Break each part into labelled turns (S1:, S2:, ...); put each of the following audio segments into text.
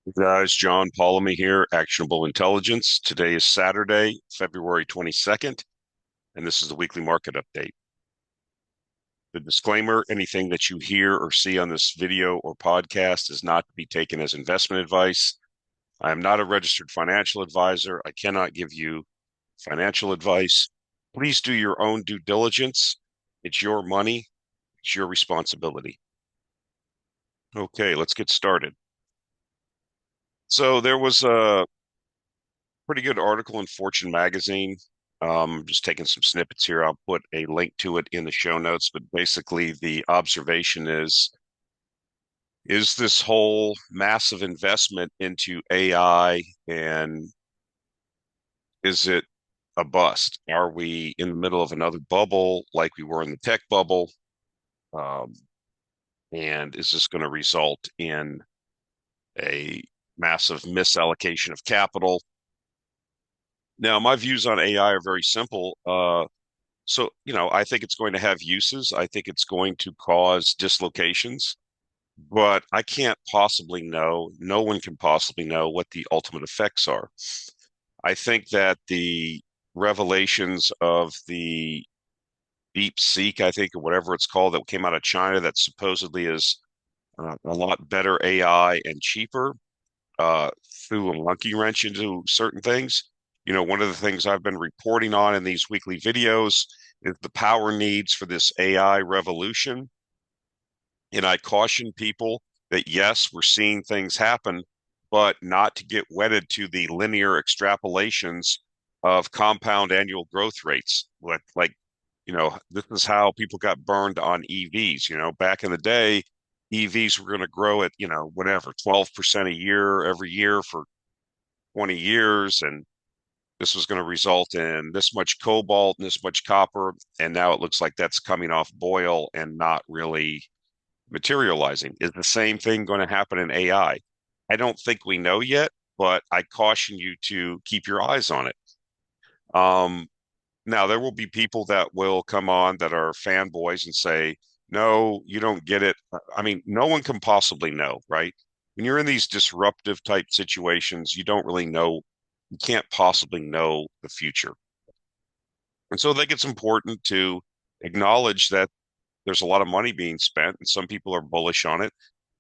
S1: Hey guys, John Polemy here, Actionable Intelligence. Today is Saturday, February 22nd, and this is the weekly market update. The disclaimer, anything that you hear or see on this video or podcast is not to be taken as investment advice. I am not a registered financial advisor. I cannot give you financial advice. Please do your own due diligence. It's your money. It's your responsibility. Okay, let's get started. So there was a pretty good article in Fortune magazine. Just taking some snippets here. I'll put a link to it in the show notes, but basically the observation is this whole massive investment into AI, and is it a bust? Are we in the middle of another bubble like we were in the tech bubble? Um, and is this going to result in a massive misallocation of capital? Now, my views on AI are very simple. I think it's going to have uses. I think it's going to cause dislocations, but I can't possibly know, no one can possibly know what the ultimate effects are. I think that the revelations of the Deep Seek, I think, or whatever it's called, that came out of China that supposedly is a lot better AI and cheaper, threw a monkey wrench into certain things. One of the things I've been reporting on in these weekly videos is the power needs for this AI revolution. And I caution people that yes, we're seeing things happen, but not to get wedded to the linear extrapolations of compound annual growth rates. This is how people got burned on EVs. Back in the day, EVs were going to grow at, whatever, 12% a year every year for 20 years. And this was going to result in this much cobalt and this much copper. And now it looks like that's coming off boil and not really materializing. Is the same thing going to happen in AI? I don't think we know yet, but I caution you to keep your eyes on it. Um, Now, there will be people that will come on that are fanboys and say, no, you don't get it. I mean, no one can possibly know, right? When you're in these disruptive type situations, you don't really know, you can't possibly know the future. And so I think it's important to acknowledge that there's a lot of money being spent, and some people are bullish on it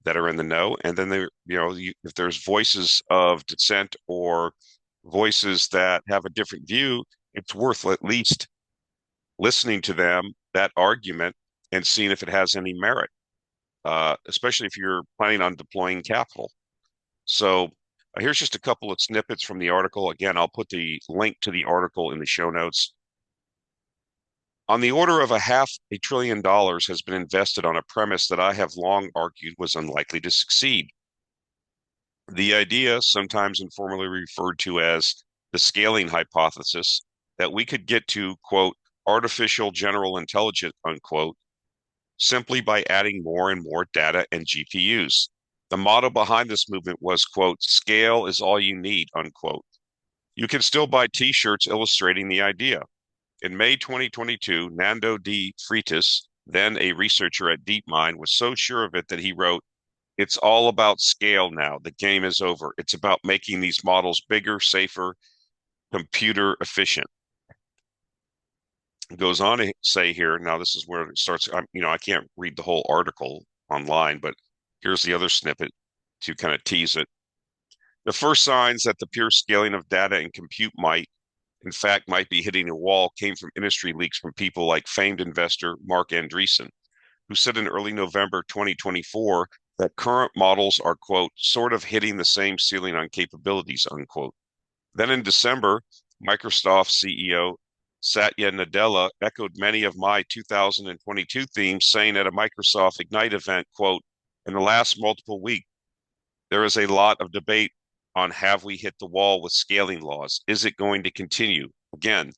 S1: that are in the know. And then if there's voices of dissent or voices that have a different view, it's worth at least listening to them, that argument, and seeing if it has any merit, especially if you're planning on deploying capital. So here's just a couple of snippets from the article. Again, I'll put the link to the article in the show notes. On the order of $500 billion has been invested on a premise that I have long argued was unlikely to succeed. The idea, sometimes informally referred to as the scaling hypothesis, that we could get to, quote, artificial general intelligence, unquote, simply by adding more and more data and GPUs. The motto behind this movement was, quote, scale is all you need, unquote. You can still buy t-shirts illustrating the idea. In May 2022, Nando de Freitas, then a researcher at DeepMind, was so sure of it that he wrote, it's all about scale now. The game is over. It's about making these models bigger, safer, computer efficient. It goes on to say here, now this is where it starts. I can't read the whole article online, but here's the other snippet to kind of tease it. The first signs that the pure scaling of data and compute in fact, might be hitting a wall came from industry leaks from people like famed investor Mark Andreessen, who said in early November 2024 that current models are, quote, sort of hitting the same ceiling on capabilities, unquote. Then in December, Microsoft CEO Satya Nadella echoed many of my 2022 themes, saying at a Microsoft Ignite event, quote, in the last multiple weeks, there is a lot of debate on have we hit the wall with scaling laws? Is it going to continue? Again,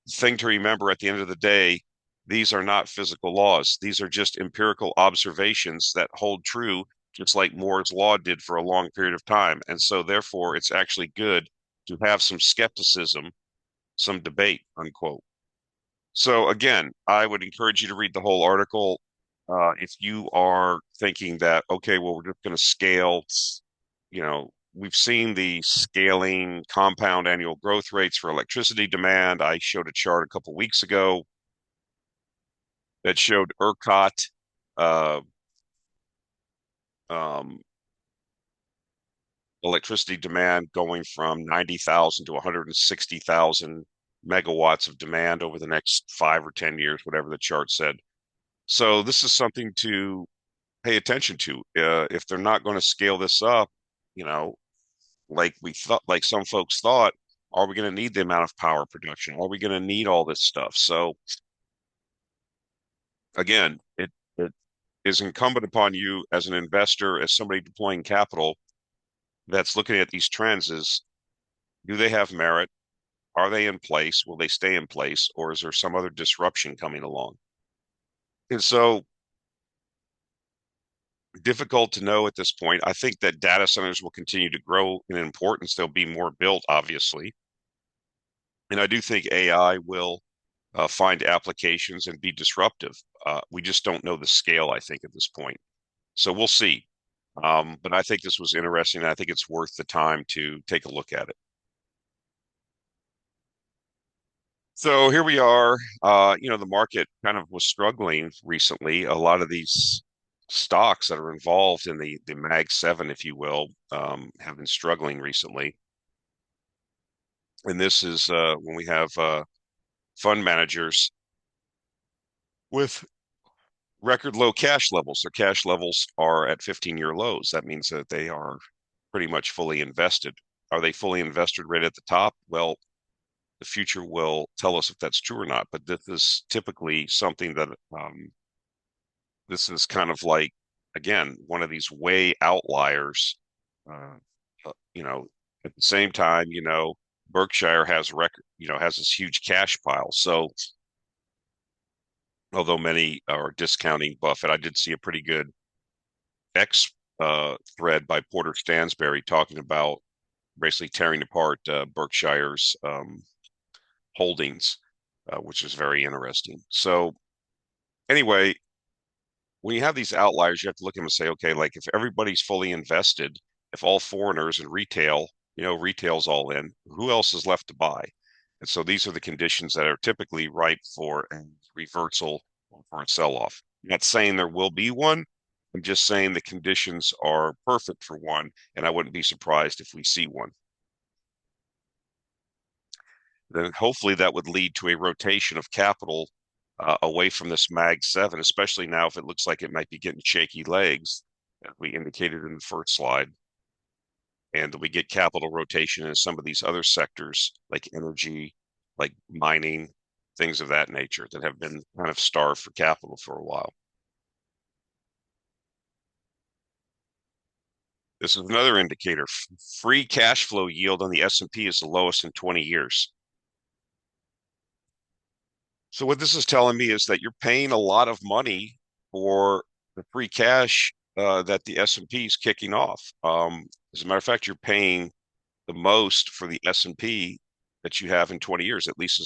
S1: the thing to remember at the end of the day, these are not physical laws. These are just empirical observations that hold true, just like Moore's law did for a long period of time. And so therefore, it's actually good to have some skepticism, some debate, unquote. So again, I would encourage you to read the whole article. If you are thinking that, okay, well, we're just going to scale, we've seen the scaling compound annual growth rates for electricity demand. I showed a chart a couple weeks ago that showed ERCOT uh, um, electricity demand going from 90,000 to 160,000 megawatts of demand over the next 5 or 10 years, whatever the chart said. So this is something to pay attention to. If they're not going to scale this up, you know, like we thought, like some folks thought, are we going to need the amount of power production? Are we going to need all this stuff? So again, it is incumbent upon you as an investor, as somebody deploying capital that's looking at these trends is, do they have merit? Are they in place? Will they stay in place? Or is there some other disruption coming along? And so difficult to know at this point. I think that data centers will continue to grow in importance. There'll be more built, obviously. And I do think AI will find applications and be disruptive. We just don't know the scale, I think, at this point. So we'll see. But I think this was interesting. And I think it's worth the time to take a look at it. So here we are. The market kind of was struggling recently. A lot of these stocks that are involved in the Mag 7, if you will, have been struggling recently. And this is when we have fund managers with record low cash levels. Their cash levels are at 15-year lows. That means that they are pretty much fully invested. Are they fully invested right at the top? Well, the future will tell us if that's true or not. But this is typically something that this is kind of like, again, one of these way outliers. Uh, uh, you know, at the same time, Berkshire has this huge cash pile. So although many are discounting Buffett, I did see a pretty good X thread by Porter Stansberry talking about basically tearing apart Berkshire's holdings, which is very interesting. So anyway, when you have these outliers, you have to look at them and say, okay, like if everybody's fully invested, if all foreigners and retail, retail's all in, who else is left to buy? And so these are the conditions that are typically ripe for a reversal or for a sell-off. I'm not saying there will be one. I'm just saying the conditions are perfect for one, and I wouldn't be surprised if we see one. Then hopefully that would lead to a rotation of capital away from this Mag 7, especially now if it looks like it might be getting shaky legs, as we indicated in the first slide, and that we get capital rotation in some of these other sectors like energy, like mining, things of that nature that have been kind of starved for capital for a while. This is another indicator. Free cash flow yield on the S&P is the lowest in 20 years. So what this is telling me is that you're paying a lot of money for the free cash that the S&P is kicking off. As a matter of fact, you're paying the most for the S&P that you have in 20 years, at least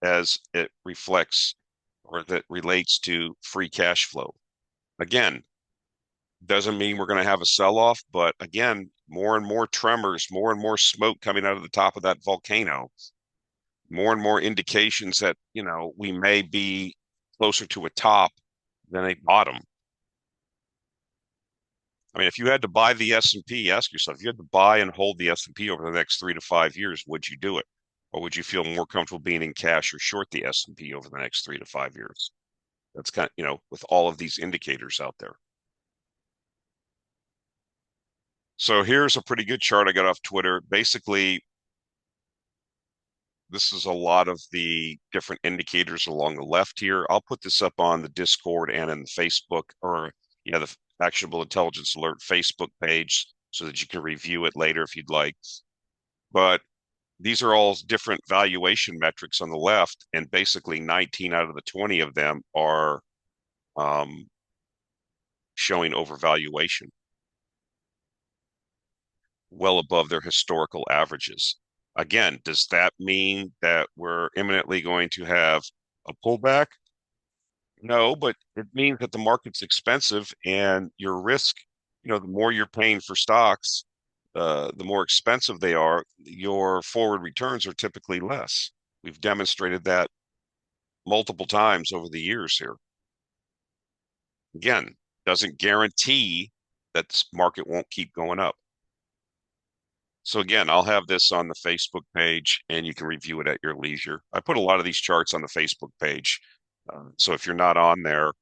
S1: as it reflects or that relates to free cash flow. Again, doesn't mean we're going to have a sell-off, but again, more and more tremors, more and more smoke coming out of the top of that volcano, more and more indications that, we may be closer to a top than a bottom. I mean, if you had to buy the S&P, ask yourself, if you had to buy and hold the S&P over the next 3 to 5 years, would you do it? Or would you feel more comfortable being in cash or short the S&P over the next 3 to 5 years? That's kind of, with all of these indicators out there. So here's a pretty good chart I got off Twitter. Basically, this is a lot of the different indicators along the left here. I'll put this up on the Discord and in the Facebook or the Actionable Intelligence Alert Facebook page so that you can review it later if you'd like. But these are all different valuation metrics on the left, and basically 19 out of the 20 of them are showing overvaluation well above their historical averages. Again, does that mean that we're imminently going to have a pullback? No, but it means that the market's expensive and your risk, the more you're paying for stocks, the more expensive they are, your forward returns are typically less. We've demonstrated that multiple times over the years here. Again, doesn't guarantee that the market won't keep going up. So again, I'll have this on the Facebook page and you can review it at your leisure. I put a lot of these charts on the Facebook page. So if you're not on there,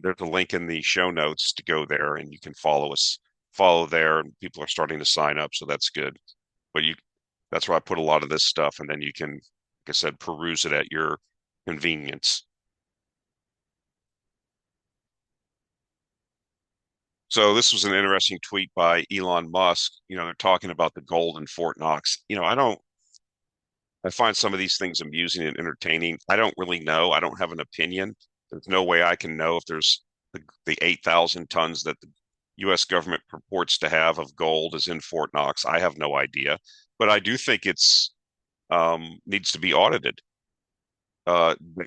S1: there's a link in the show notes to go there and you can follow there. And people are starting to sign up, so that's good. But that's where I put a lot of this stuff, and then you can, like I said, peruse it at your convenience. So this was an interesting tweet by Elon Musk. They're talking about the gold in Fort Knox. I find some of these things amusing and entertaining. I don't really know. I don't have an opinion. There's no way I can know if there's the 8,000 tons that the U.S. government purports to have of gold is in Fort Knox. I have no idea, but I do think it's needs to be audited.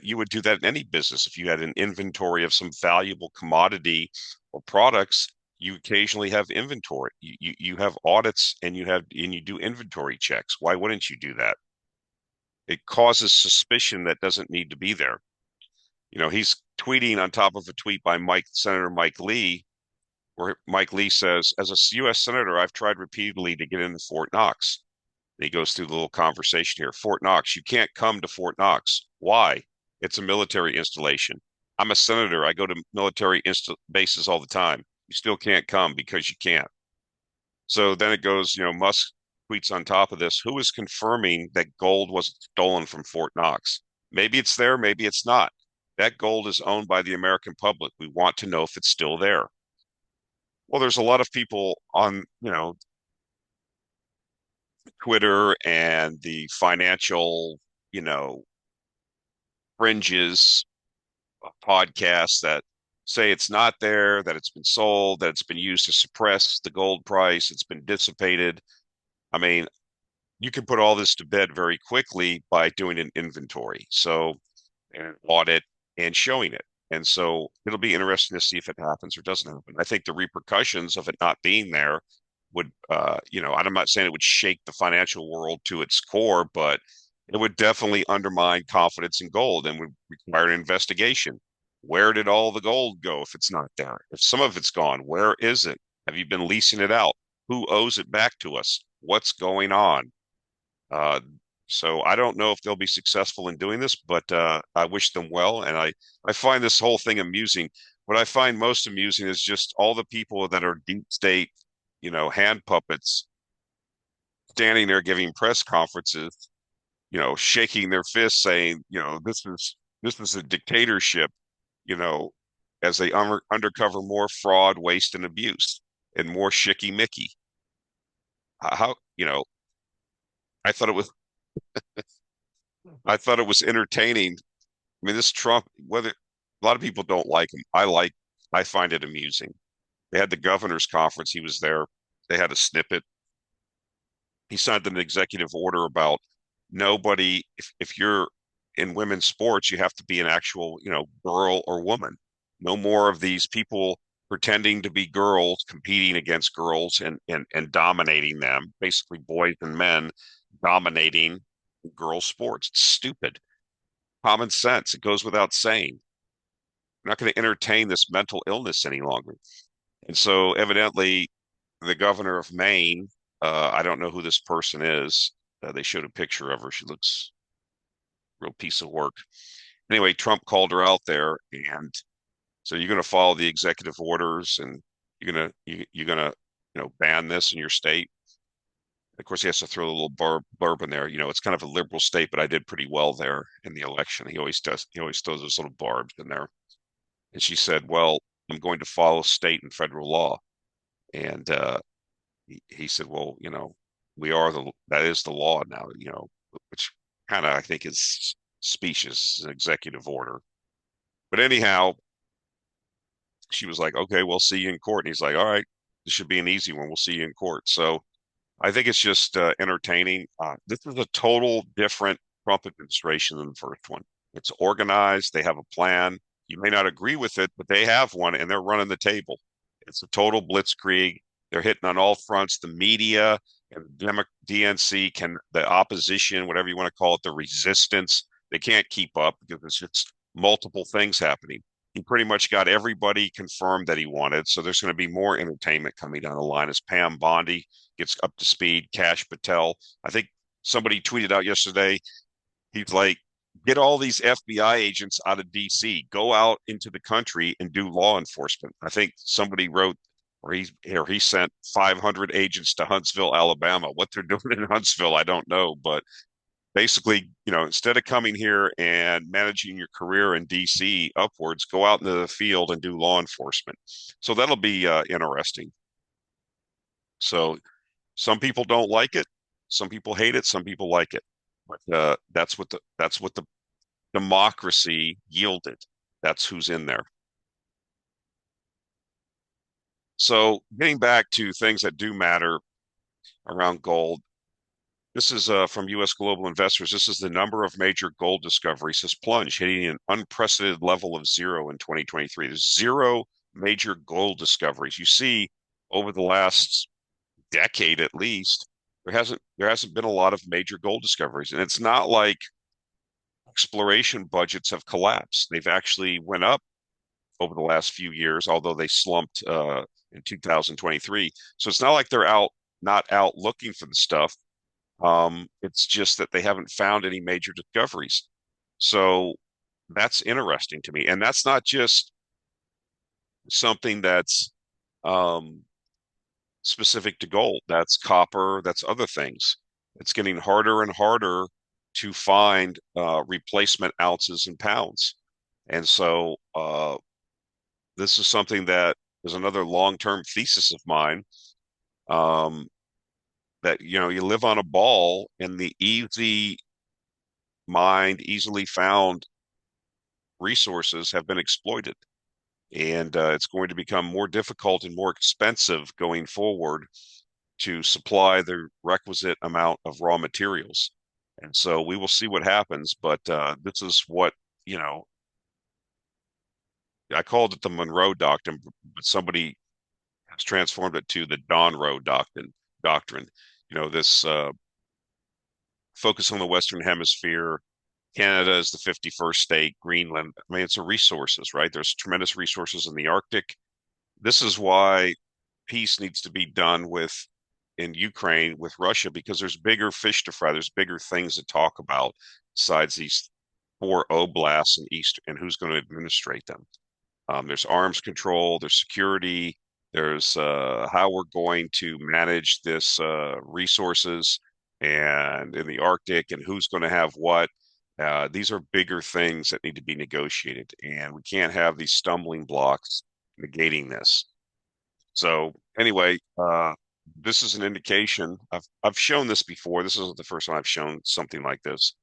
S1: You would do that in any business. If you had an inventory of some valuable commodity or products, you occasionally have inventory. You have audits and you do inventory checks. Why wouldn't you do that? It causes suspicion that doesn't need to be there. He's tweeting on top of a tweet by Senator Mike Lee, where Mike Lee says, as a U.S. Senator, I've tried repeatedly to get into Fort Knox. And he goes through the little conversation here. Fort Knox, you can't come to Fort Knox. Why? It's a military installation. I'm a senator. I go to military bases all the time. You still can't come because you can't. So then it goes, Musk tweets on top of this, who is confirming that gold wasn't stolen from Fort Knox? Maybe it's there, maybe it's not. That gold is owned by the American public. We want to know if it's still there. Well, there's a lot of people on, Twitter and the financial, you know, fringes podcasts that say it's not there, that it's been sold, that it's been used to suppress the gold price, it's been dissipated. I mean, you can put all this to bed very quickly by doing an inventory. So, an audit and showing it. And so it'll be interesting to see if it happens or doesn't happen. I think the repercussions of it not being there would, I'm not saying it would shake the financial world to its core, but it would definitely undermine confidence in gold and would require an investigation. Where did all the gold go if it's not there? If some of it's gone, where is it? Have you been leasing it out? Who owes it back to us? What's going on? Uh, so I don't know if they'll be successful in doing this, but I wish them well. And I find this whole thing amusing. What I find most amusing is just all the people that are deep state, hand puppets standing there giving press conferences, shaking their fists saying, this is a dictatorship, you know, as they undercover more fraud, waste, and abuse and more shicky-micky. How, I thought it was I thought it was entertaining. I mean, this Trump, whether a lot of people don't like him, I find it amusing. They had the governor's conference. He was there. They had a snippet. He signed an executive order about nobody, if you're in women's sports, you have to be an actual, girl or woman. No more of these people pretending to be girls, competing against girls and dominating them, basically boys and men dominating girls' sports. It's stupid. Common sense. It goes without saying. We're not going to entertain this mental illness any longer. And so evidently the governor of Maine, I don't know who this person is. They showed a picture of her. She looks real piece of work. Anyway, Trump called her out there, and so you're going to follow the executive orders, and you're gonna ban this in your state. Of course, he has to throw a little blurb in there. It's kind of a liberal state, but I did pretty well there in the election. He always does. He always throws those little barbs in there. And she said, "Well, I'm going to follow state and federal law." And he said, "Well, that is the law now, which kind of I think is specious, an executive order." But anyhow, she was like, "Okay, we'll see you in court." And he's like, "All right, this should be an easy one. We'll see you in court." So I think it's just entertaining. This is a total different Trump administration than the first one. It's organized. They have a plan. You may not agree with it, but they have one, and they're running the table. It's a total blitzkrieg. They're hitting on all fronts. The media and the DNC can, the opposition, whatever you want to call it, the resistance, they can't keep up because it's just multiple things happening. He pretty much got everybody confirmed that he wanted. So there's going to be more entertainment coming down the line as Pam Bondi gets up to speed. Kash Patel, I think somebody tweeted out yesterday, he's like, get all these FBI agents out of DC, go out into the country and do law enforcement. I think somebody wrote, or he sent 500 agents to Huntsville, Alabama. What they're doing in Huntsville, I don't know, but basically, instead of coming here and managing your career in DC upwards, go out into the field and do law enforcement. So that'll be interesting. So some people don't like it, some people hate it, some people like it. But that's what the democracy yielded. That's who's in there. So getting back to things that do matter around gold, this is from U.S. Global Investors. This is the number of major gold discoveries has plunged, hitting an unprecedented level of zero in 2023. There's zero major gold discoveries. You see, over the last decade at least, there hasn't been a lot of major gold discoveries, and it's not like exploration budgets have collapsed. They've actually went up over the last few years, although they slumped in 2023. So it's not like they're not out looking for the stuff. It's just that they haven't found any major discoveries. So that's interesting to me. And that's not just something that's um, specific to gold. That's copper, that's other things. It's getting harder and harder to find replacement ounces and pounds. And so this is something that is another long-term thesis of mine. Um, that you live on a ball, and the easy mined, easily found resources have been exploited. And it's going to become more difficult and more expensive going forward to supply the requisite amount of raw materials. And so we will see what happens. But this is what, you know, I called it the Monroe Doctrine, but somebody has transformed it to the Donroe Doctrine. This focus on the Western Hemisphere. Canada is the 51st state, Greenland. I mean, it's a resources, right? There's tremendous resources in the Arctic. This is why peace needs to be done in Ukraine with Russia, because there's bigger fish to fry. There's bigger things to talk about besides these four oblasts in East and who's going to administrate them. There's arms control, there's security, there's how we're going to manage this resources and in the Arctic and who's going to have what. These are bigger things that need to be negotiated, and we can't have these stumbling blocks negating this. So anyway, this is an indication. I've shown this before. This isn't the first time I've shown something like this.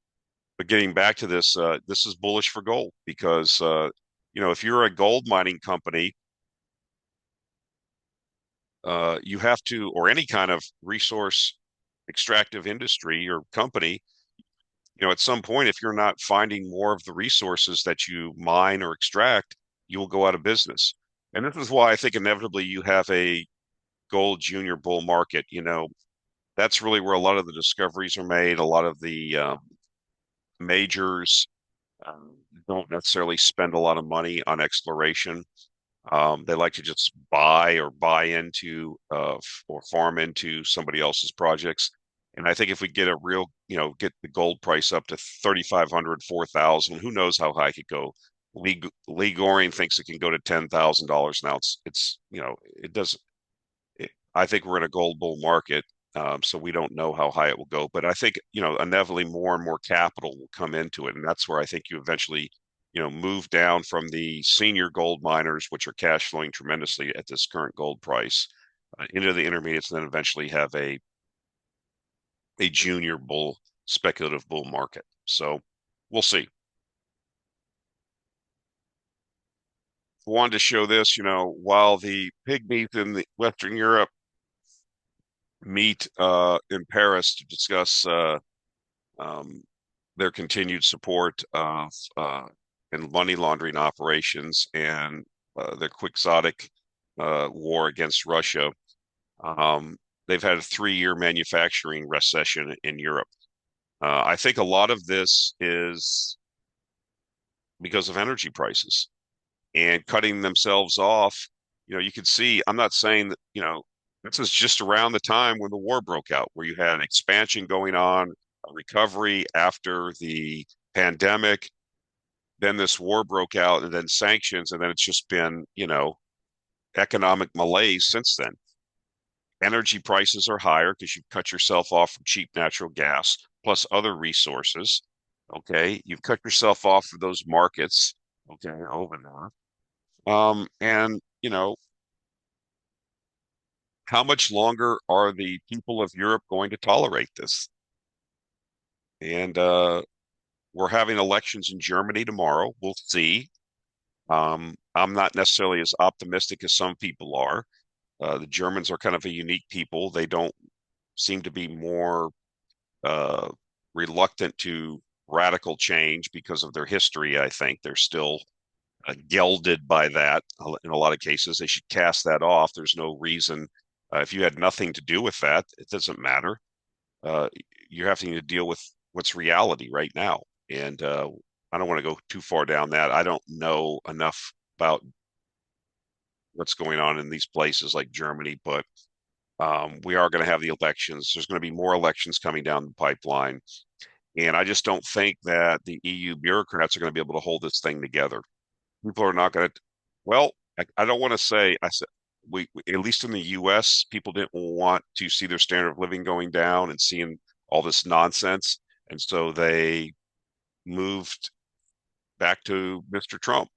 S1: But getting back to this, this is bullish for gold because if you're a gold mining company, you have to, or any kind of resource extractive industry or company, at some point, if you're not finding more of the resources that you mine or extract, you will go out of business. And this is why I think inevitably you have a gold junior bull market. That's really where a lot of the discoveries are made. A lot of the majors don't necessarily spend a lot of money on exploration. They like to just buy into or farm into somebody else's projects. And I think if we get a real, get the gold price up to 3,500, 4,000, who knows how high it could go. Lee Goring thinks it can go to $10,000 an ounce. It doesn't. I think we're in a gold bull market, so we don't know how high it will go. But I think inevitably more and more capital will come into it, and that's where I think you eventually move down from the senior gold miners, which are cash flowing tremendously at this current gold price, into the intermediates, and then eventually have a junior bull, speculative bull market. So we'll see. Wanted to show this, while the pygmies in the Western Europe meet in Paris to discuss um, their continued support of in money laundering operations and their quixotic war against Russia. Um, they've had a 3-year manufacturing recession in Europe. I think a lot of this is because of energy prices and cutting themselves off. You can see, I'm not saying that, this is just around the time when the war broke out, where you had expansion going on, a recovery after the pandemic, then this war broke out, and then sanctions, and then it's just been, economic malaise since then. Energy prices are higher because you've cut yourself off from cheap natural gas plus other resources. Okay. You've cut yourself off for those markets. Okay. Over there. And how much longer are the people of Europe going to tolerate this? And we're having elections in Germany tomorrow. We'll see. I'm not necessarily as optimistic as some people are. The Germans are kind of a unique people. They don't seem to be more uh, reluctant to radical change because of their history. I think they're still gelded by that in a lot of cases. They should cast that off. There's no reason. If you had nothing to do with that, it doesn't matter. Uh, you're having to deal with what's reality right now. And I don't want to go too far down that. I don't know enough about what's going on in these places like Germany, but we are going to have the elections. There's going to be more elections coming down the pipeline. And I just don't think that the EU bureaucrats are going to be able to hold this thing together. People are not going to, well, I don't want to say, I said, at least in the US, people didn't want to see their standard of living going down and seeing all this nonsense. And so they moved back to Mr. Trump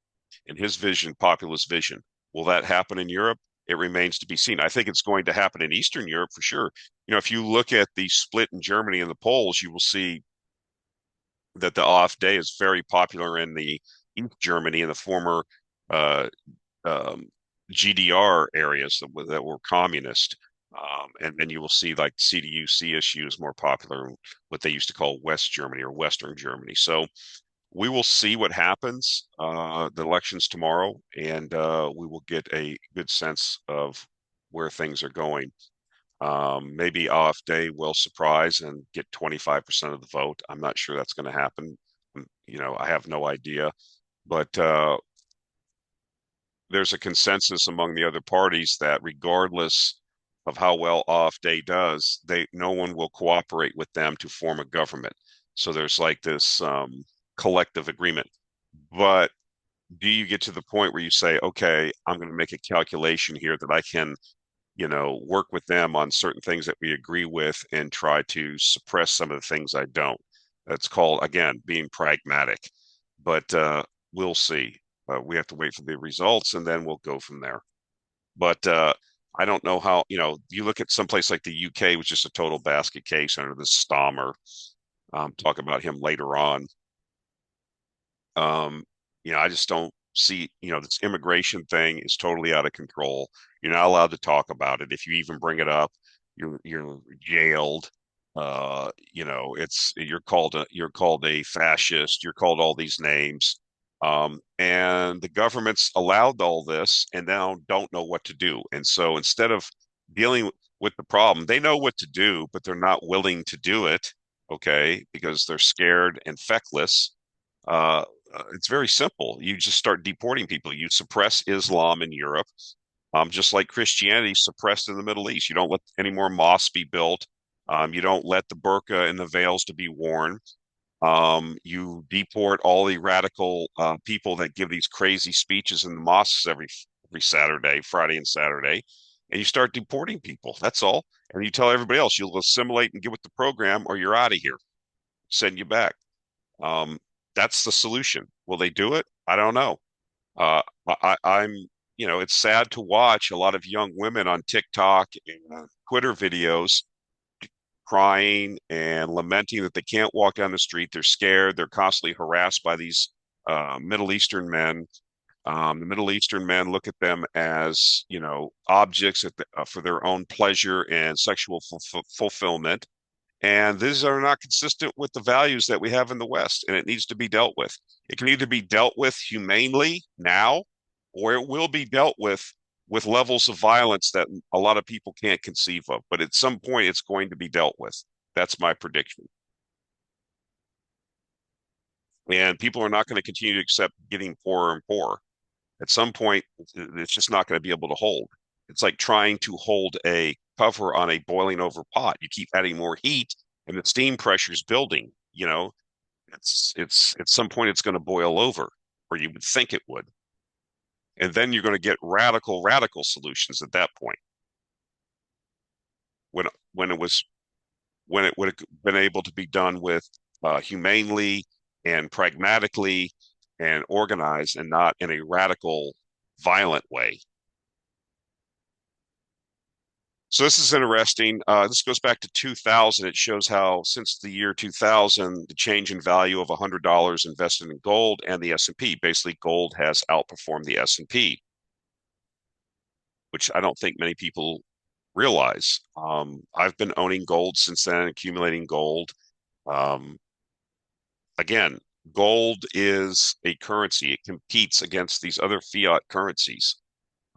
S1: and his vision, populist vision. Will that happen in Europe? It remains to be seen. I think it's going to happen in Eastern Europe for sure. If you look at the split in Germany in the polls, you will see that the AfD is very popular in the East Germany and the former uh, um, GDR areas that were communist. And then you will see like CDU, CSU is more popular in what they used to call West Germany or Western Germany. So we will see what happens, the elections tomorrow, and we will get a good sense of where things are going. Maybe AfD will surprise and get 25% of the vote. I'm not sure that's going to happen. I have no idea. But there's a consensus among the other parties that regardless of how well AfD does, no one will cooperate with them to form a government. So there's like this collective agreement. But do you get to the point where you say, okay, I'm going to make a calculation here that I can work with them on certain things that we agree with and try to suppress some of the things I don't. That's called, again, being pragmatic. But we'll see. We have to wait for the results and then we'll go from there. But I don't know how, you look at someplace like the UK, which is a total basket case under this Stammer. Talk about him later on. Um, I just don't see, this immigration thing is totally out of control. You're not allowed to talk about it. If you even bring it up, you're jailed. You're called a fascist. You're called all these names. And the government's allowed all this and now don't know what to do. And so instead of dealing with the problem, they know what to do, but they're not willing to do it. Okay, because they're scared and feckless. Uh, it's very simple. You just start deporting people. You suppress Islam in Europe, just like Christianity suppressed in the Middle East. You don't let any more mosques be built. You don't let the burqa and the veils to be worn. You deport all the radical people that give these crazy speeches in the mosques every Saturday, Friday and Saturday, and you start deporting people. That's all. And you tell everybody else you'll assimilate and get with the program, or you're out of here. Send you back. Um, that's the solution. Will they do it? I don't know. I'm, it's sad to watch a lot of young women on TikTok and Twitter videos crying and lamenting that they can't walk down the street. They're scared. They're constantly harassed by these Middle Eastern men. The Middle Eastern men look at them as, objects for their own pleasure and sexual fulfillment. And these are not consistent with the values that we have in the West, and it needs to be dealt with. It can either be dealt with humanely now, or it will be dealt with with levels of violence that a lot of people can't conceive of. But at some point, it's going to be dealt with. That's my prediction. And people are not going to continue to accept getting poorer and poorer. At some point, it's just not going to be able to hold. It's like trying to hold a cover on a boiling over pot. You keep adding more heat, and the steam pressure is building. It's at some point it's going to boil over, or you would think it would, and then you're going to get radical solutions at that point. When when it was when it would have been able to be done with humanely and pragmatically and organized, and not in a radical, violent way. So this is interesting. This goes back to 2000. It shows how since the year 2000, the change in value of $100 invested in gold and the S&P, basically gold has outperformed the S&P, which I don't think many people realize. I've been owning gold since then, accumulating gold. Um, Again, gold is a currency. It competes against these other fiat currencies.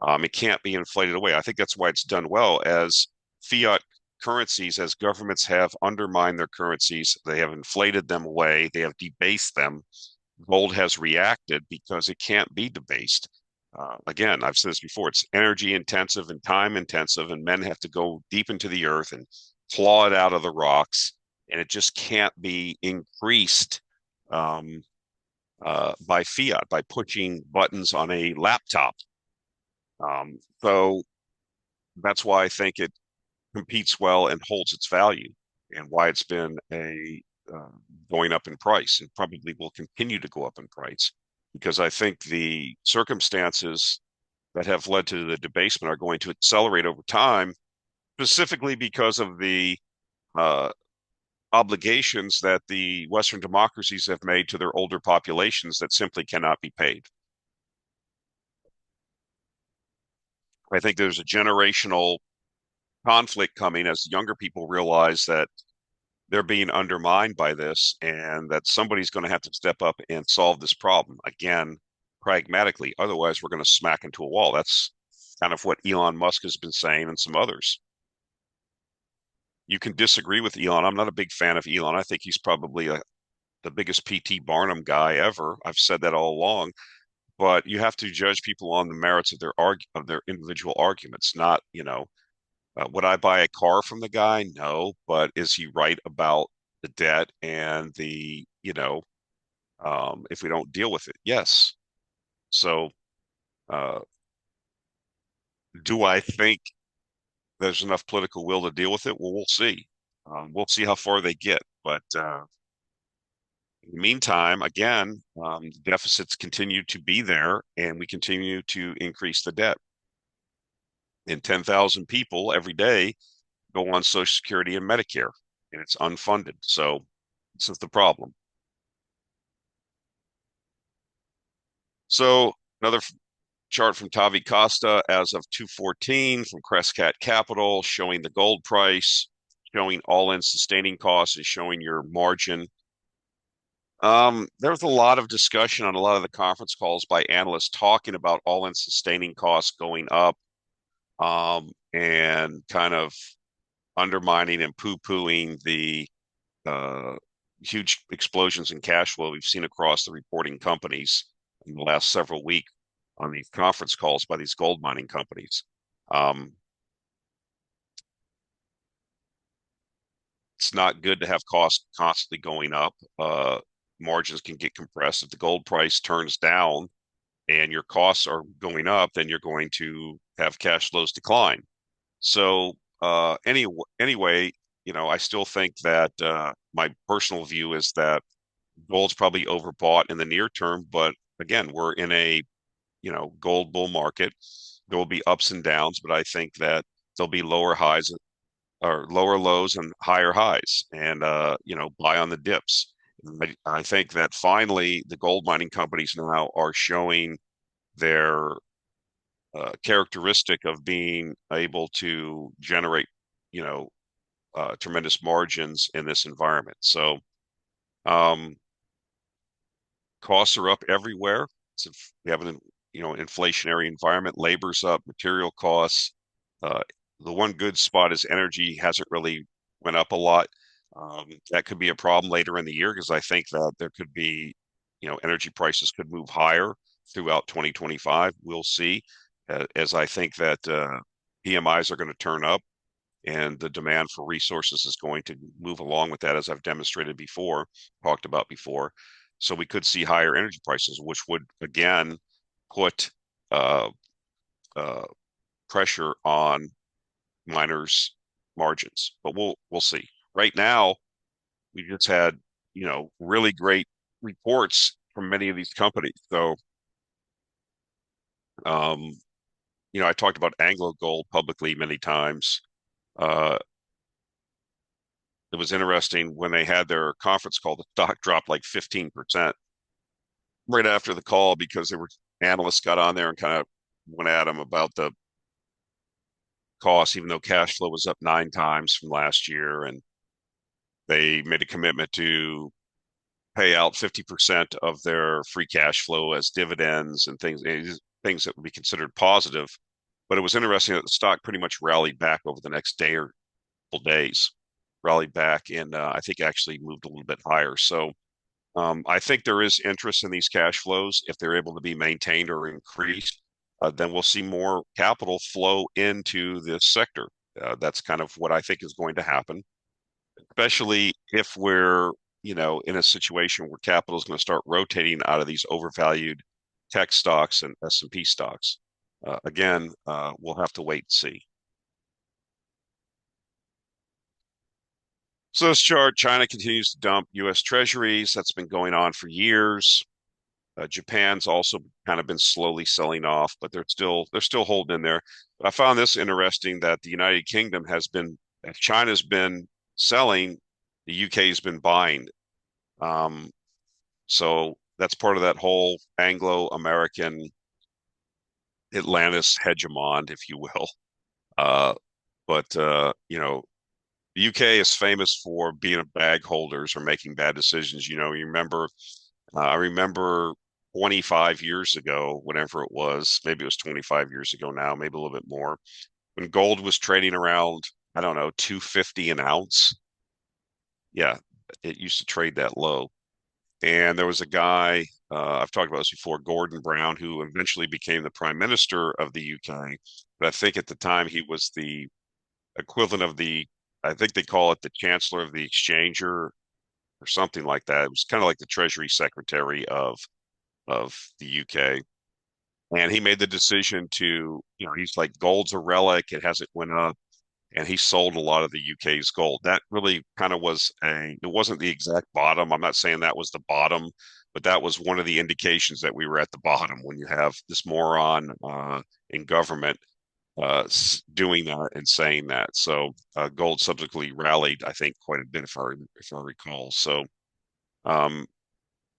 S1: It can't be inflated away. I think that's why it's done well as fiat currencies, as governments have undermined their currencies, they have inflated them away, they have debased them. Gold has reacted because it can't be debased. Again, I've said this before, it's energy intensive and time intensive, and men have to go deep into the earth and claw it out of the rocks, and it just can't be increased um, by fiat, by pushing buttons on a laptop. So that's why I think it competes well and holds its value, and why it's been a uh, going up in price and probably will continue to go up in price, because I think the circumstances that have led to the debasement are going to accelerate over time, specifically because of the uh, obligations that the Western democracies have made to their older populations that simply cannot be paid. I think there's a generational conflict coming as younger people realize that they're being undermined by this, and that somebody's going to have to step up and solve this problem again, pragmatically. Otherwise, we're going to smack into a wall. That's kind of what Elon Musk has been saying, and some others. You can disagree with Elon. I'm not a big fan of Elon. I think he's probably the biggest PT Barnum guy ever. I've said that all along. But you have to judge people on the merits of their individual arguments, not, would I buy a car from the guy? No, but is he right about the debt and if we don't deal with it? Yes. So, uh, do I think there's enough political will to deal with it? Well, we'll see. We'll see how far they get. But in the meantime, again, deficits continue to be there, and we continue to increase the debt. And 10,000 people every day go on Social Security and Medicare, and it's unfunded. So this is the problem. So another chart from Tavi Costa as of 214 from Crescat Capital, showing the gold price, showing all-in sustaining costs, and showing your margin. There was a lot of discussion on a lot of the conference calls by analysts talking about all-in sustaining costs going up, and kind of undermining and poo-pooing the uh, huge explosions in cash flow we've seen across the reporting companies in the last several weeks on these conference calls by these gold mining companies. Um, it's not good to have costs constantly going up. Margins can get compressed. If the gold price turns down and your costs are going up, then you're going to have cash flows decline. So anyway, I still think that my personal view is that gold's probably overbought in the near term, but again, we're in a gold bull market. There will be ups and downs, but I think that there'll be lower highs or lower lows and higher highs, and buy on the dips. I think that finally the gold mining companies now are showing their characteristic of being able to generate, you know, tremendous margins in this environment. So um, costs are up everywhere. So we haven't inflationary environment. Labor's up, material costs. Uh, the one good spot is energy hasn't really went up a lot. That could be a problem later in the year because I think that there could be, energy prices could move higher throughout 2025. We'll see, as I think that PMIs are going to turn up and the demand for resources is going to move along with that, as I've demonstrated before, talked about before. So we could see higher energy prices, which would again put uh, uh, pressure on miners' margins. But we'll see. Right now, we just had really great reports from many of these companies. So um, I talked about Anglo Gold publicly many times. Uh, it was interesting when they had their conference call, the stock dropped like 15% right after the call because there were analysts got on there and kind of went at them about the cost, even though cash flow was up 9 times from last year. And they made a commitment to pay out 50% of their free cash flow as dividends and things that would be considered positive. But it was interesting that the stock pretty much rallied back over the next day or couple days, rallied back and I think actually moved a little bit higher. So I think there is interest in these cash flows. If they're able to be maintained or increased, then we'll see more capital flow into this sector. That's kind of what I think is going to happen, especially if we're, in a situation where capital is going to start rotating out of these overvalued tech stocks and S&P stocks. Again, we'll have to wait and see. So this chart, China continues to dump U.S. treasuries. That's been going on for years. Japan's also kind of been slowly selling off, but they're still holding in there. But I found this interesting that the United Kingdom has been, if China's been selling, the UK's been buying. Um, so that's part of that whole Anglo-American Atlantis hegemon, if you will. Uh, but the UK is famous for being bag holders or making bad decisions. You remember, I remember 25 years ago, whatever it was, maybe it was 25 years ago now, maybe a little bit more, when gold was trading around, I don't know, 250 an ounce. Yeah, it used to trade that low. And there was a guy, I've talked about this before, Gordon Brown, who eventually became the prime minister of the UK. But I think at the time he was the equivalent of I think they call it the Chancellor of the Exchanger or something like that. It was kind of like the Treasury Secretary of the UK. And he made the decision to, he's like gold's a relic. It hasn't went up. And he sold a lot of the UK's gold. That really kind of it wasn't the exact bottom. I'm not saying that was the bottom, but that was one of the indications that we were at the bottom when you have this moron in government doing that and saying that. So gold subsequently rallied, I think, quite a bit if I recall. So um,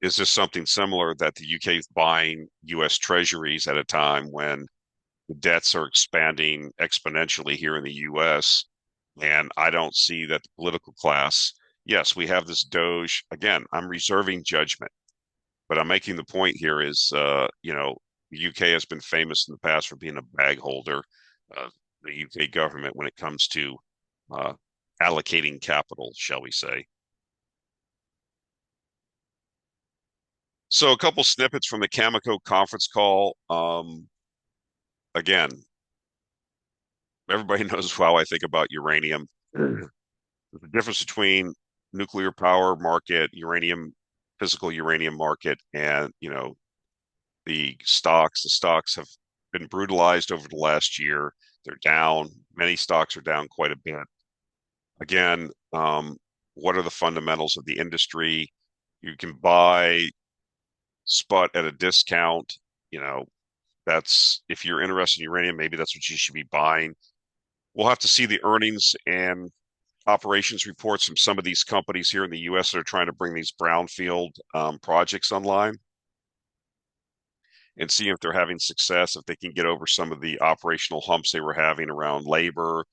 S1: is this something similar that the UK is buying U.S. treasuries at a time when the debts are expanding exponentially here in the U.S. And I don't see that the political class, yes, we have this Doge. Again, I'm reserving judgment, but I'm making the point here is, the UK has been famous in the past for being a bag holder, the UK government, when it comes to uh, allocating capital, shall we say. So a couple snippets from the Cameco conference call. Again, everybody knows how I think about uranium. The difference between nuclear power market, physical uranium market, and the stocks have been brutalized over the last year. They're down. Many stocks are down quite a bit. Again, what are the fundamentals of the industry? You can buy spot at a discount. You know, that's if you're interested in uranium, maybe that's what you should be buying. We'll have to see the earnings and operations reports from some of these companies here in the U.S. that are trying to bring these brownfield projects online and see if they're having success, if they can get over some of the operational humps they were having around labor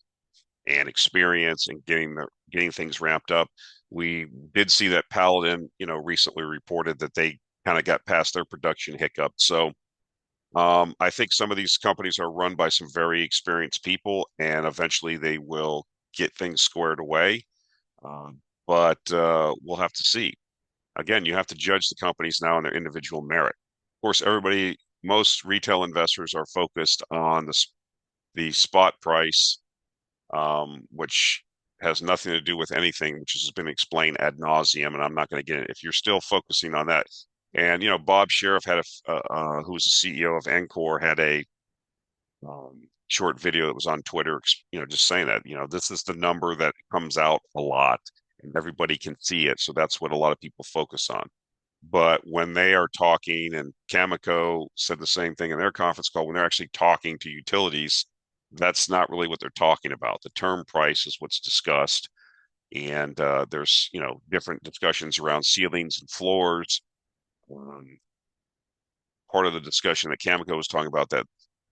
S1: and experience and getting things ramped up. We did see that Paladin, recently reported that they kind of got past their production hiccup. So I think some of these companies are run by some very experienced people, and eventually they will get things squared away. But we'll have to see. Again, you have to judge the companies now on their individual merit. Of course, most retail investors are focused on the spot price, which has nothing to do with anything, which has been explained ad nauseum, and I'm not going to get it. If you're still focusing on that, and Bob Sheriff had who was the CEO of Encore, had a short video that was on Twitter, just saying that, this is the number that comes out a lot and everybody can see it. So that's what a lot of people focus on. But when they are talking, and Cameco said the same thing in their conference call, when they're actually talking to utilities, that's not really what they're talking about. The term price is what's discussed. And there's, different discussions around ceilings and floors. Um, Part of the discussion that Cameco was talking about, that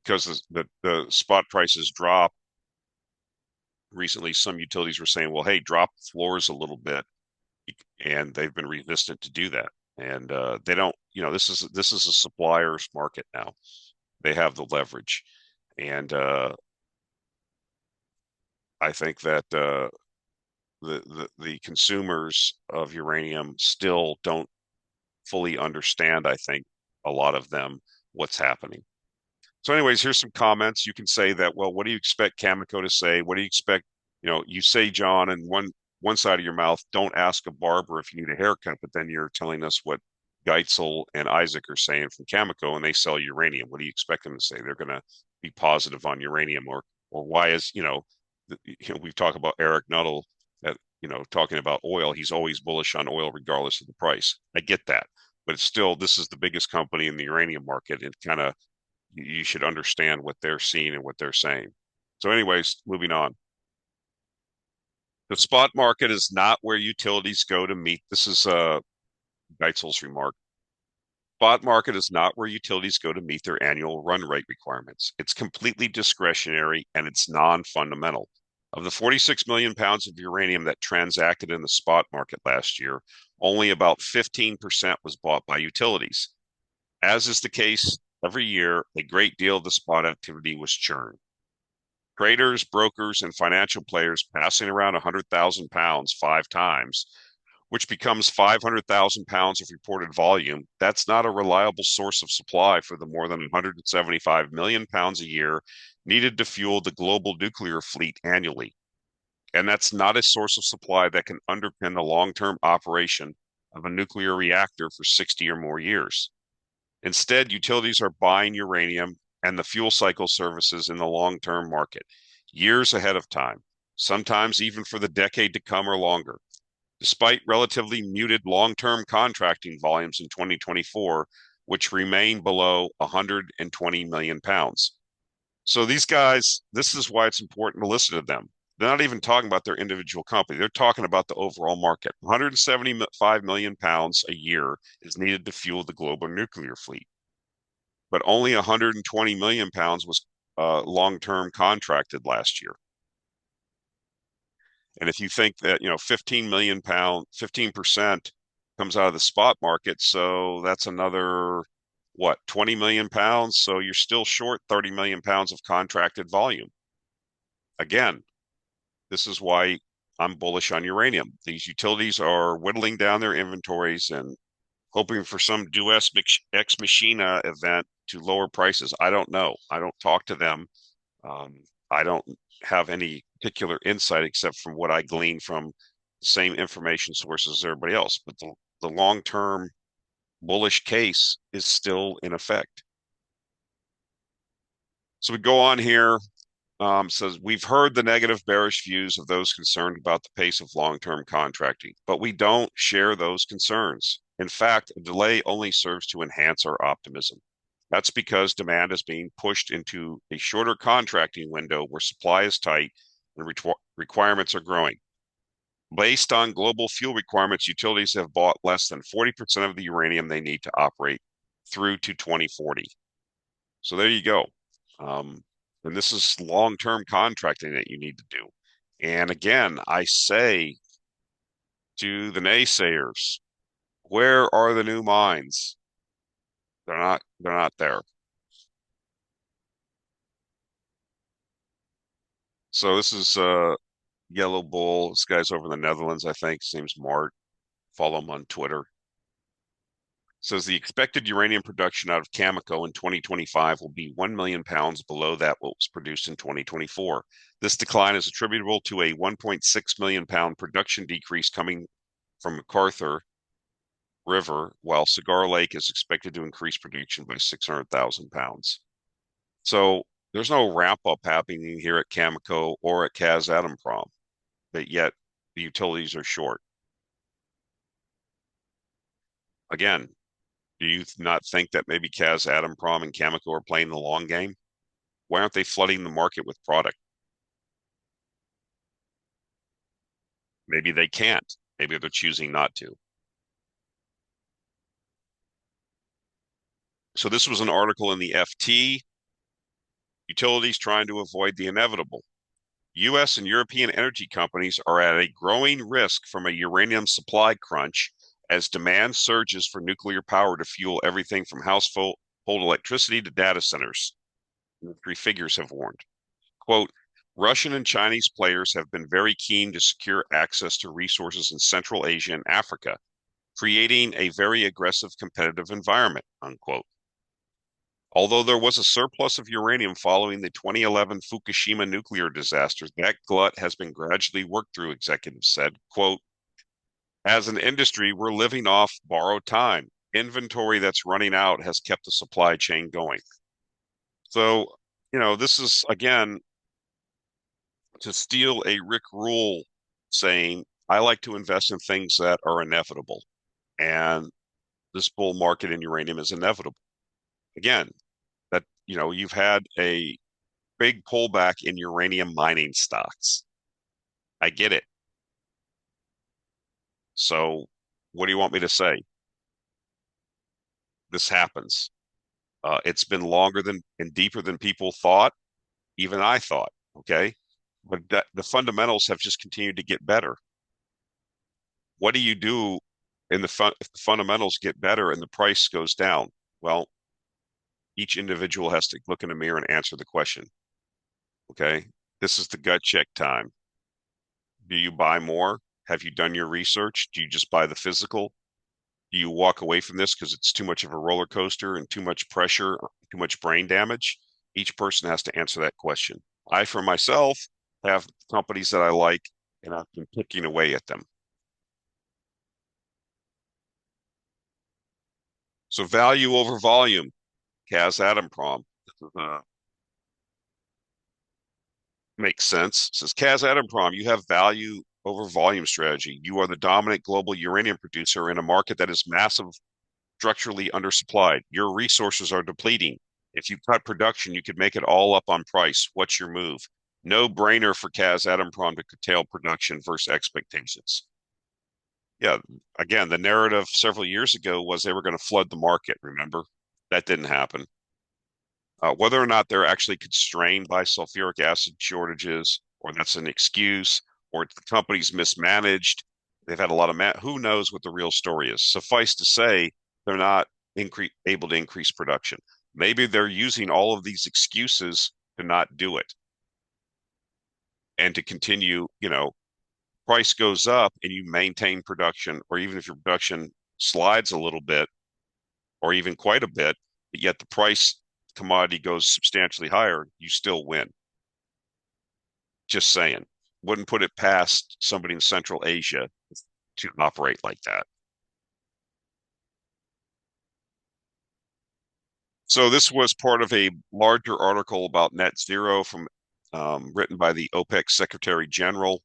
S1: because the spot prices drop recently, some utilities were saying, well, hey, drop the floors a little bit, and they've been resistant to do that. And they don't, this is a supplier's market now. They have the leverage, and I think that the consumers of uranium still don't fully understand. I think a lot of them what's happening. So, anyways, here's some comments. You can say that, well, what do you expect Cameco to say? What do you expect? You say, John, and one side of your mouth, don't ask a barber if you need a haircut, but then you're telling us what Geitzel and Isaac are saying from Cameco, and they sell uranium. What do you expect them to say? They're going to be positive on uranium, or why is, we've talked about Eric Nuttall, that, talking about oil. He's always bullish on oil regardless of the price. I get that, but it's still, this is the biggest company in the uranium market, and kind of, you should understand what they're seeing and what they're saying. So, anyways, moving on. The spot market is not where utilities go to meet. This is Geitzel's remark. Spot market is not where utilities go to meet their annual run rate requirements. It's completely discretionary and it's non-fundamental. Of the 46 million pounds of uranium that transacted in the spot market last year, only about 15% was bought by utilities. As is the case every year, a great deal of the spot activity was churn. Traders, brokers, and financial players passing around 100,000 pounds 5 times, which becomes 500,000 pounds of reported volume. That's not a reliable source of supply for the more than 175 million pounds a year needed to fuel the global nuclear fleet annually. And that's not a source of supply that can underpin the long-term operation of a nuclear reactor for 60 or more years. Instead, utilities are buying uranium and the fuel cycle services in the long-term market, years ahead of time, sometimes even for the decade to come or longer. Despite relatively muted long-term contracting volumes in 2024, which remain below 120 million pounds. So these guys, this is why it's important to listen to them. They're not even talking about their individual company. They're talking about the overall market. 175 million pounds a year is needed to fuel the global nuclear fleet, but only 120 million pounds was long-term contracted last year. And if you think that, 15 million pound, 15% comes out of the spot market, so that's another, what, 20 million pounds? So you're still short 30 million pounds of contracted volume. Again, this is why I'm bullish on uranium. These utilities are whittling down their inventories and hoping for some Deus ex machina event to lower prices. I don't know. I don't talk to them. I don't have any particular insight except from what I glean from the same information sources as everybody else. But the long-term bullish case is still in effect. So we go on here. Says, we've heard the negative bearish views of those concerned about the pace of long-term contracting, but we don't share those concerns. In fact, a delay only serves to enhance our optimism. That's because demand is being pushed into a shorter contracting window where supply is tight and requirements are growing. Based on global fuel requirements, utilities have bought less than 40% of the uranium they need to operate through to 2040. So there you go. Um, and this is long-term contracting that you need to do. And again, I say to the naysayers, where are the new mines? They're not there. So this is Yellow Bull. This guy's over in the Netherlands, I think. His name's Mart. Follow him on Twitter. Says the expected uranium production out of Cameco in 2025 will be 1 million pounds below that what was produced in 2024. This decline is attributable to a 1.6 million pound production decrease coming from MacArthur River, while Cigar Lake is expected to increase production by 600,000 pounds. So there's no ramp up happening here at Cameco or at Kazatomprom, but yet the utilities are short. Again, do you not think that maybe Kazatomprom and Cameco are playing the long game? Why aren't they flooding the market with product? Maybe they can't. Maybe they're choosing not to. So this was an article in the FT, utilities trying to avoid the inevitable. U.S. and European energy companies are at a growing risk from a uranium supply crunch as demand surges for nuclear power to fuel everything from household electricity to data centers. Three figures have warned. Quote, Russian and Chinese players have been very keen to secure access to resources in Central Asia and Africa, creating a very aggressive competitive environment, unquote. Although there was a surplus of uranium following the 2011 Fukushima nuclear disaster, that glut has been gradually worked through, executives said. Quote, as an industry, we're living off borrowed time. Inventory that's running out has kept the supply chain going. So, this is, again, to steal a Rick Rule saying, I like to invest in things that are inevitable. And this bull market in uranium is inevitable. Again, that, you've had a big pullback in uranium mining stocks. I get it. So what do you want me to say? This happens. It's been longer than and deeper than people thought, even I thought. Okay. But the fundamentals have just continued to get better. What do you do if the fundamentals get better and the price goes down? Well, each individual has to look in a mirror and answer the question. Okay. This is the gut check time. Do you buy more? Have you done your research? Do you just buy the physical? Do you walk away from this because it's too much of a roller coaster and too much pressure, too much brain damage? Each person has to answer that question. I, for myself, have companies that I like, and I've been picking away at them. So value over volume, Kazatomprom. Makes sense. It says Kazatomprom, you have value over volume strategy. You are the dominant global uranium producer in a market that is massive, structurally undersupplied. Your resources are depleting. If you cut production, you could make it all up on price. What's your move? No brainer for Kazatomprom to curtail production versus expectations. Yeah, again, the narrative several years ago was they were going to flood the market, remember? That didn't happen. Whether or not they're actually constrained by sulfuric acid shortages, or that's an excuse, or the company's mismanaged, they've had a lot of who knows what the real story is. Suffice to say, they're not able to increase production. Maybe they're using all of these excuses to not do it and to continue, price goes up and you maintain production, or even if your production slides a little bit or even quite a bit, but yet the price commodity goes substantially higher, you still win. Just saying. Wouldn't put it past somebody in Central Asia to operate like that. So this was part of a larger article about net zero from written by the OPEC Secretary General.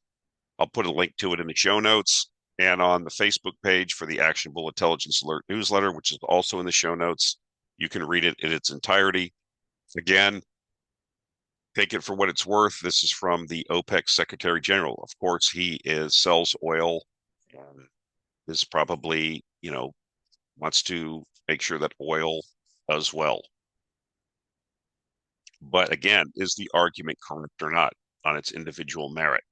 S1: I'll put a link to it in the show notes and on the Facebook page for the Actionable Intelligence Alert newsletter, which is also in the show notes. You can read it in its entirety. Again, take it for what it's worth. This is from the OPEC Secretary General. Of course, he sells oil and is probably, wants to make sure that oil does well. But again, is the argument correct or not on its individual merit?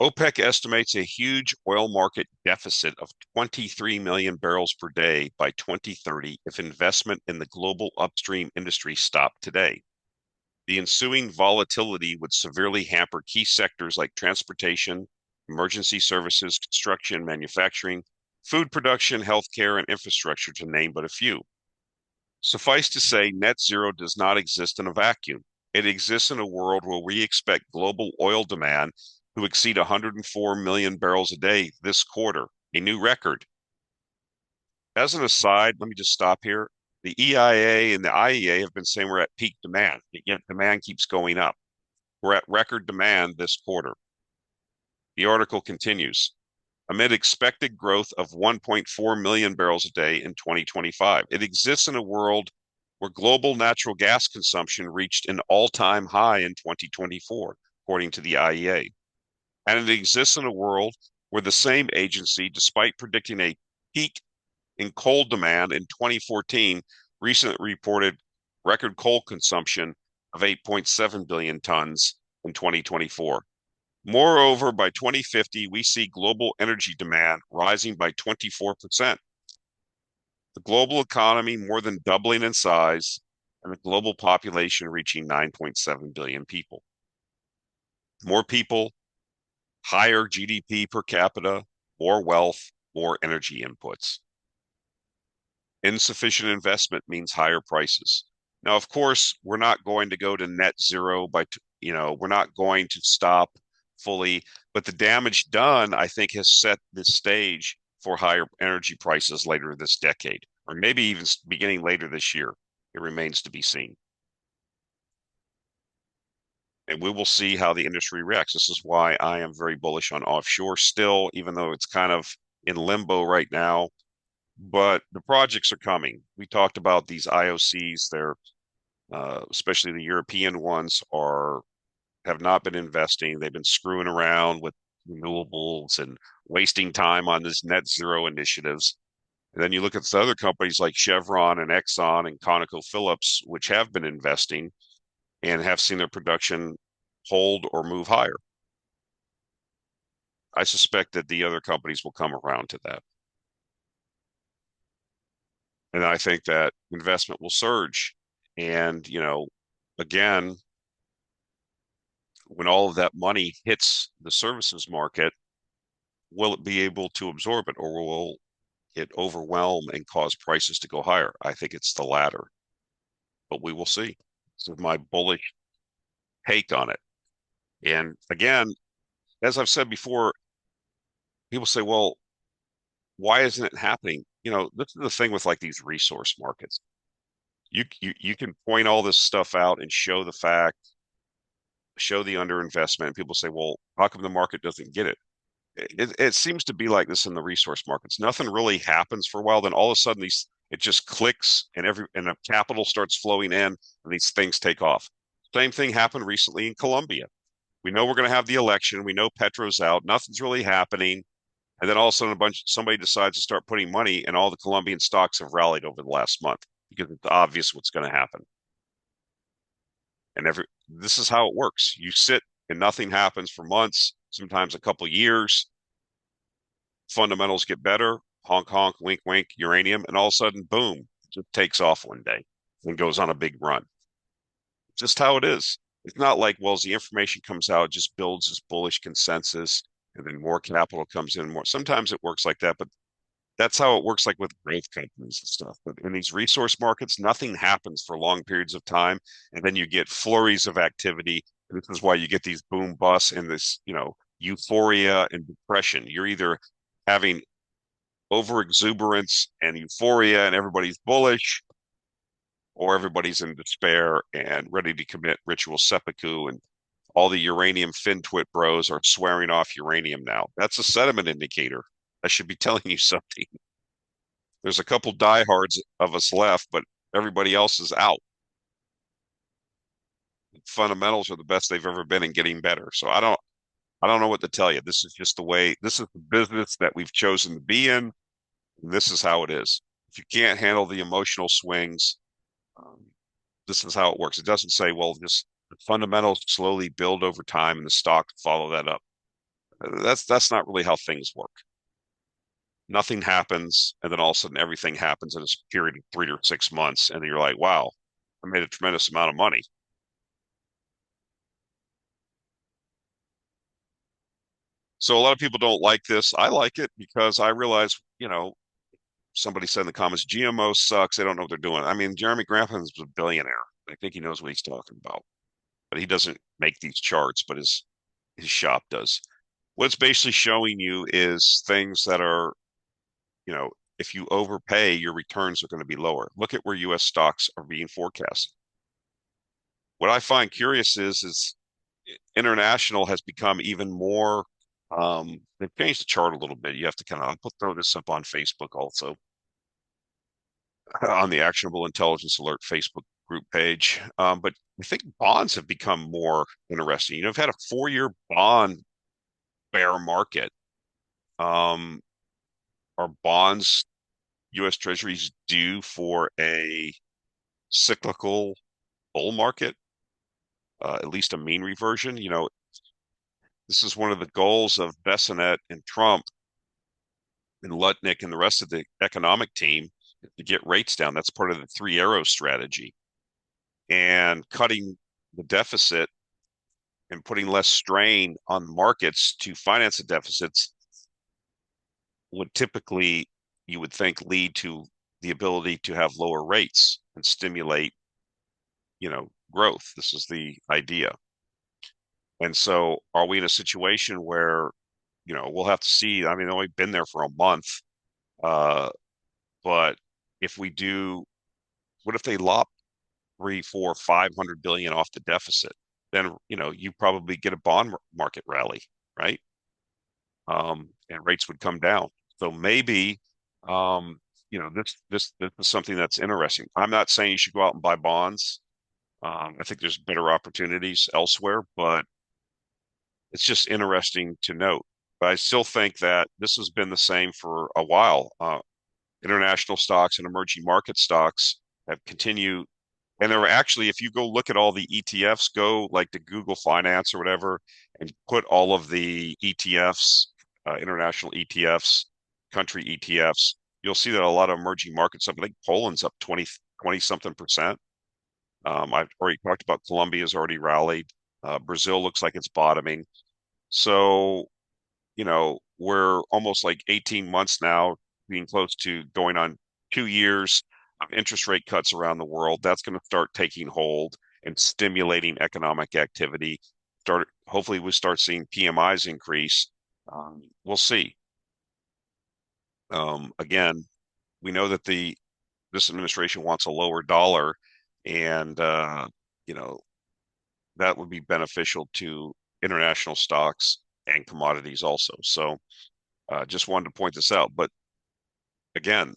S1: OPEC estimates a huge oil market deficit of 23 million barrels per day by 2030 if investment in the global upstream industry stopped today. The ensuing volatility would severely hamper key sectors like transportation, emergency services, construction, manufacturing, food production, healthcare, and infrastructure, to name but a few. Suffice to say, net zero does not exist in a vacuum. It exists in a world where we expect global oil demand to exceed 104 million barrels a day this quarter, a new record. As an aside, let me just stop here. The EIA and the IEA have been saying we're at peak demand, yet demand keeps going up. We're at record demand this quarter. The article continues. Amid expected growth of 1.4 million barrels a day in 2025, it exists in a world where global natural gas consumption reached an all-time high in 2024, according to the IEA. And it exists in a world where the same agency, despite predicting a peak in coal demand in 2014, recently reported record coal consumption of 8.7 billion tons in 2024. Moreover, by 2050, we see global energy demand rising by 24%. The global economy more than doubling in size, and the global population reaching 9.7 billion people. More people, higher GDP per capita, more wealth, more energy inputs. Insufficient investment means higher prices. Now, of course, we're not going to go to net zero we're not going to stop fully, but the damage done, I think, has set the stage for higher energy prices later this decade, or maybe even beginning later this year. It remains to be seen. And we will see how the industry reacts. This is why I am very bullish on offshore still, even though it's kind of in limbo right now. But the projects are coming. We talked about these IOCs. They're especially the European ones have not been investing. They've been screwing around with renewables and wasting time on this net zero initiatives. And then you look at the other companies like Chevron and Exxon and ConocoPhillips, which have been investing and have seen their production hold or move higher. I suspect that the other companies will come around to that. And I think that investment will surge. And, again, when all of that money hits the services market, will it be able to absorb it, or will it overwhelm and cause prices to go higher? I think it's the latter, but we will see. This is my bullish take on it. And again, as I've said before, people say, well, why isn't it happening? This is the thing with like these resource markets. You can point all this stuff out and show the fact, show the underinvestment, and people say, well, how come the market doesn't get it? It seems to be like this in the resource markets. Nothing really happens for a while, then all of a sudden it just clicks and the capital starts flowing in and these things take off. Same thing happened recently in Colombia. We know we're going to have the election. We know Petro's out. Nothing's really happening. And then all of a sudden somebody decides to start putting money, and all the Colombian stocks have rallied over the last month because it's obvious what's going to happen. And this is how it works. You sit and nothing happens for months, sometimes a couple years. Fundamentals get better, honk honk, wink wink, uranium, and all of a sudden, boom, it just takes off one day and goes on a big run. Just how it is. It's not like, well, as the information comes out, it just builds this bullish consensus, and then more capital comes in more. Sometimes it works like that, but that's how it works, like with growth companies and stuff. But in these resource markets, nothing happens for long periods of time, and then you get flurries of activity. This is why you get these boom busts and this, euphoria and depression. You're either having over exuberance and euphoria and everybody's bullish, or everybody's in despair and ready to commit ritual seppuku, and all the uranium FinTwit bros are swearing off uranium now. That's a sediment indicator. I should be telling you something. There's a couple diehards of us left, but everybody else is out. Fundamentals are the best they've ever been and getting better. So I don't know what to tell you. This is just the way, this is the business that we've chosen to be in. And this is how it is. If you can't handle the emotional swings, um, this is how it works. It doesn't say, well, just the fundamentals slowly build over time and the stock follow that up. That's not really how things work. Nothing happens, and then all of a sudden everything happens in a period of 3 or 6 months, and then you're like, wow, I made a tremendous amount of money. So a lot of people don't like this. I like it because I realize, somebody said in the comments, GMO sucks. They don't know what they're doing. I mean, Jeremy Grantham a billionaire. I think he knows what he's talking about, but he doesn't make these charts, but his shop does. What it's basically showing you is things that are, you know, if you overpay, your returns are going to be lower. Look at where U.S. stocks are being forecasted. What I find curious is international has become even more. They've changed the chart a little bit. You have to kind of throw this up on Facebook also on the Actionable Intelligence Alert Facebook group page. But I think bonds have become more interesting. I've had a 4-year bond bear market. Um, are bonds, U.S. Treasuries due for a cyclical bull market, at least a mean reversion? This is one of the goals of Bessonette and Trump and Lutnick and the rest of the economic team to get rates down. That's part of the three arrows strategy. And cutting the deficit and putting less strain on markets to finance the deficits would typically, you would think, lead to the ability to have lower rates and stimulate, growth. This is the idea. And so are we in a situation where, we'll have to see. I mean, they've only been there for a month. Uh, but if we do, what if they lop 3, 4, 500 billion off the deficit? Then, you probably get a bond market rally, right? And rates would come down. So maybe, this is something that's interesting. I'm not saying you should go out and buy bonds. I think there's better opportunities elsewhere, but it's just interesting to note. But I still think that this has been the same for a while. International stocks and emerging market stocks have continued. And there are actually, if you go look at all the ETFs, go like to Google Finance or whatever, and put all of the ETFs, international ETFs, country ETFs, you'll see that a lot of emerging markets, I think Poland's up 20 something percent. I've already talked about Colombia's already rallied. Brazil looks like it's bottoming. So, we're almost like 18 months now, being close to going on 2 years of interest rate cuts around the world. That's going to start taking hold and stimulating economic activity. Hopefully, we start seeing PMIs increase. We'll see. Again, we know that this administration wants a lower dollar, and you know that would be beneficial to international stocks and commodities also. So, just wanted to point this out. But again,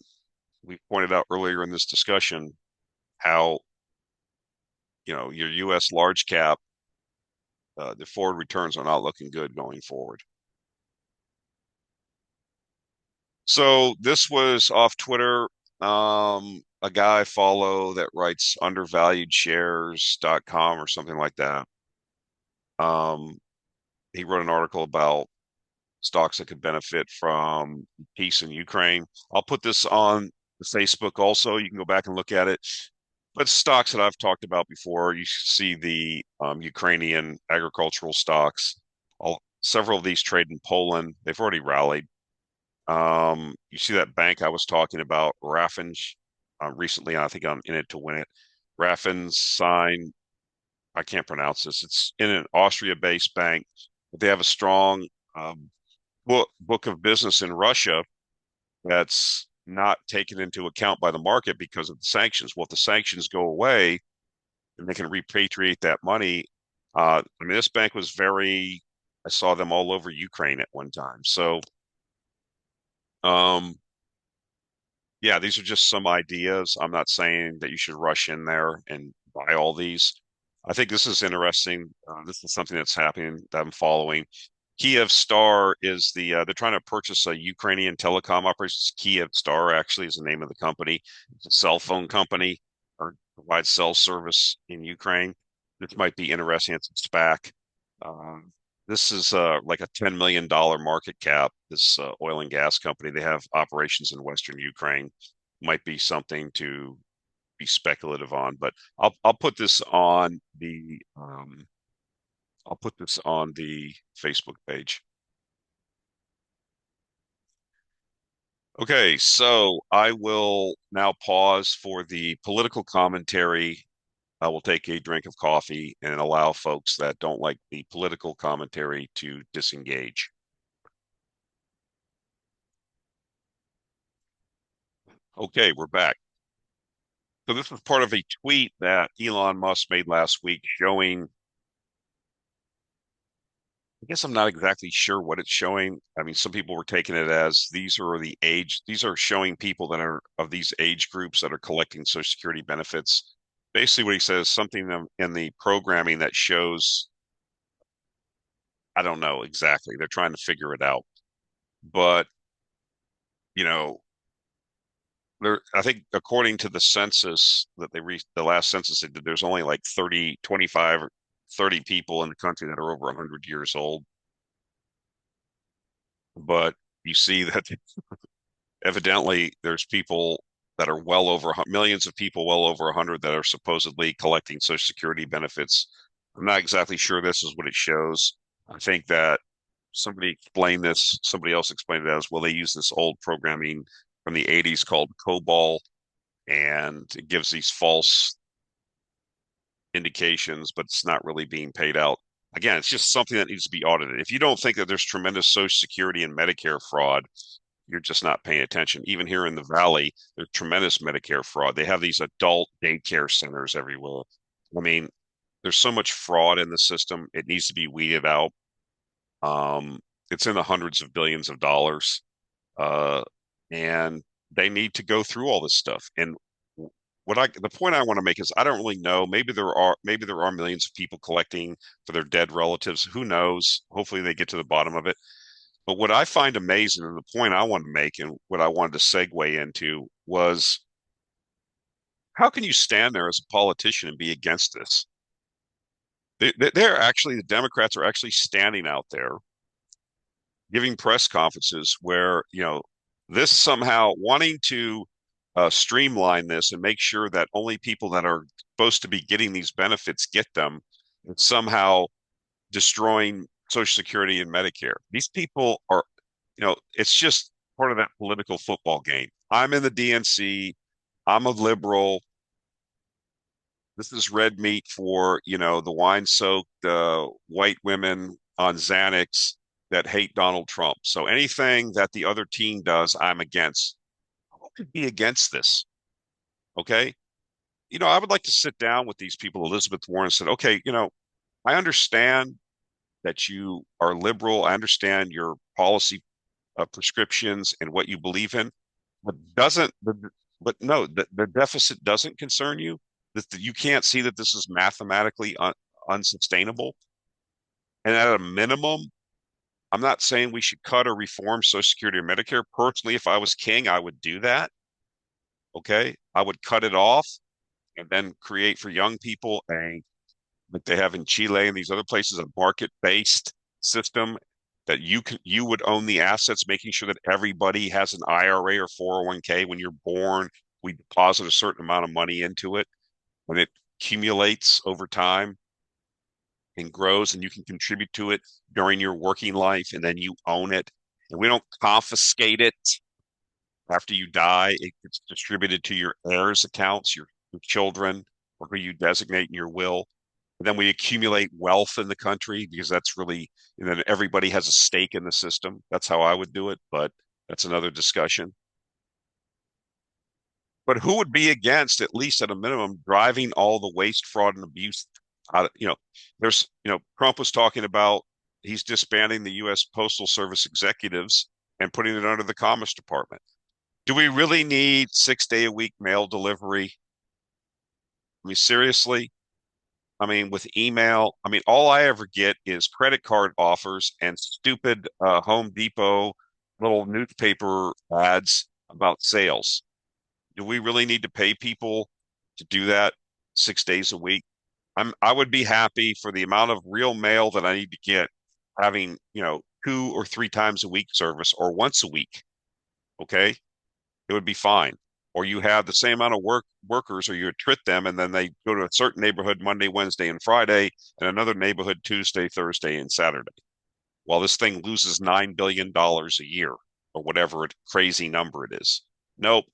S1: we pointed out earlier in this discussion how, your U.S. large cap, the forward returns are not looking good going forward. So this was off Twitter. A guy I follow that writes undervaluedshares.com or something like that. Um, he wrote an article about stocks that could benefit from peace in Ukraine. I'll put this on the Facebook also. You can go back and look at it. But stocks that I've talked about before, you see the Ukrainian agricultural stocks. Several of these trade in Poland. They've already rallied. You see that bank I was talking about, Raffin's, recently. I think I'm in it to win it. Raffin's sign. I can't pronounce this. It's in an Austria-based bank, but they have a strong book of business in Russia that's not taken into account by the market because of the sanctions. Well, if the sanctions go away and they can repatriate that money, I mean, this bank was I saw them all over Ukraine at one time. So, um, yeah, these are just some ideas. I'm not saying that you should rush in there and buy all these. I think this is interesting. This is something that's happening that I'm following. Kiev Star is they're trying to purchase a Ukrainian telecom operation. Kiev Star actually is the name of the company. It's a cell phone company or provides cell service in Ukraine. This might be interesting. It's a SPAC. This is like a $10 million market cap. This oil and gas company. They have operations in Western Ukraine. Might be something to be speculative on, but I'll put this on the Facebook page. Okay, so I will now pause for the political commentary. I will take a drink of coffee and allow folks that don't like the political commentary to disengage. Okay, we're back. So this was part of a tweet that Elon Musk made last week showing, I guess I'm not exactly sure what it's showing. I mean, some people were taking it as these are showing people that are of these age groups that are collecting Social Security benefits. Basically, what he says, something in the programming that shows, I don't know exactly. They're trying to figure it out. But, you know, I think according to the census that the last census they did, there's only like 30, 25, or 30 people in the country that are over 100 years old. But you see that evidently there's people that are well over millions of people well over 100 that are supposedly collecting Social Security benefits. I'm not exactly sure this is what it shows. I think that somebody else explained it as well. They use this old programming from the 80s called COBOL, and it gives these false indications, but it's not really being paid out. Again, it's just something that needs to be audited. If you don't think that there's tremendous Social Security and Medicare fraud, you're just not paying attention. Even here in the Valley, there's tremendous Medicare fraud. They have these adult daycare centers everywhere. I mean, there's so much fraud in the system. It needs to be weeded out. Um, it's in the hundreds of billions of dollars. Uh, and they need to go through all this stuff. And the point I want to make is I don't really know. Maybe there are millions of people collecting for their dead relatives. Who knows? Hopefully they get to the bottom of it. But what I find amazing, and the point I want to make, and what I wanted to segue into was, how can you stand there as a politician and be against this? They're actually, the Democrats are actually standing out there giving press conferences where, this somehow wanting to streamline this and make sure that only people that are supposed to be getting these benefits get them, and somehow destroying Social Security and Medicare. These people are, it's just part of that political football game. I'm in the DNC. I'm a liberal. This is red meat for, the wine-soaked white women on Xanax that hate Donald Trump. So anything that the other team does, I'm against. Who could be against this? Okay. I would like to sit down with these people, Elizabeth Warren, and said, okay, I understand that you are liberal. I understand your policy prescriptions and what you believe in, but no, the deficit doesn't concern you. That you can't see that this is mathematically unsustainable. And at a minimum, I'm not saying we should cut or reform Social Security or Medicare. Personally, if I was king, I would do that. Okay, I would cut it off and then create for young people like they have in Chile and these other places, a market-based system that you would own the assets, making sure that everybody has an IRA or 401k. When you're born, we deposit a certain amount of money into it. When it accumulates over time and grows, and you can contribute to it during your working life, and then you own it. And we don't confiscate it after you die. It gets distributed to your heirs accounts, your children, or who you designate in your will. And then we accumulate wealth in the country because that's really, and then everybody has a stake in the system. That's how I would do it, but that's another discussion. But who would be against, at least at a minimum, driving all the waste, fraud, and abuse out of, Trump was talking about he's disbanding the U.S. Postal Service executives and putting it under the Commerce Department. Do we really need 6 day a week mail delivery? I mean, seriously? I mean, with email, I mean, all I ever get is credit card offers and stupid Home Depot little newspaper ads about sales. Do we really need to pay people to do that 6 days a week? I would be happy for the amount of real mail that I need to get having, 2 or 3 times a week service or once a week. Okay. It would be fine. Or you have the same amount of workers, or you attrit them, and then they go to a certain neighborhood Monday, Wednesday, and Friday, and another neighborhood Tuesday, Thursday, and Saturday. While this thing loses $9 billion a year. or whatever crazy number it is. Nope,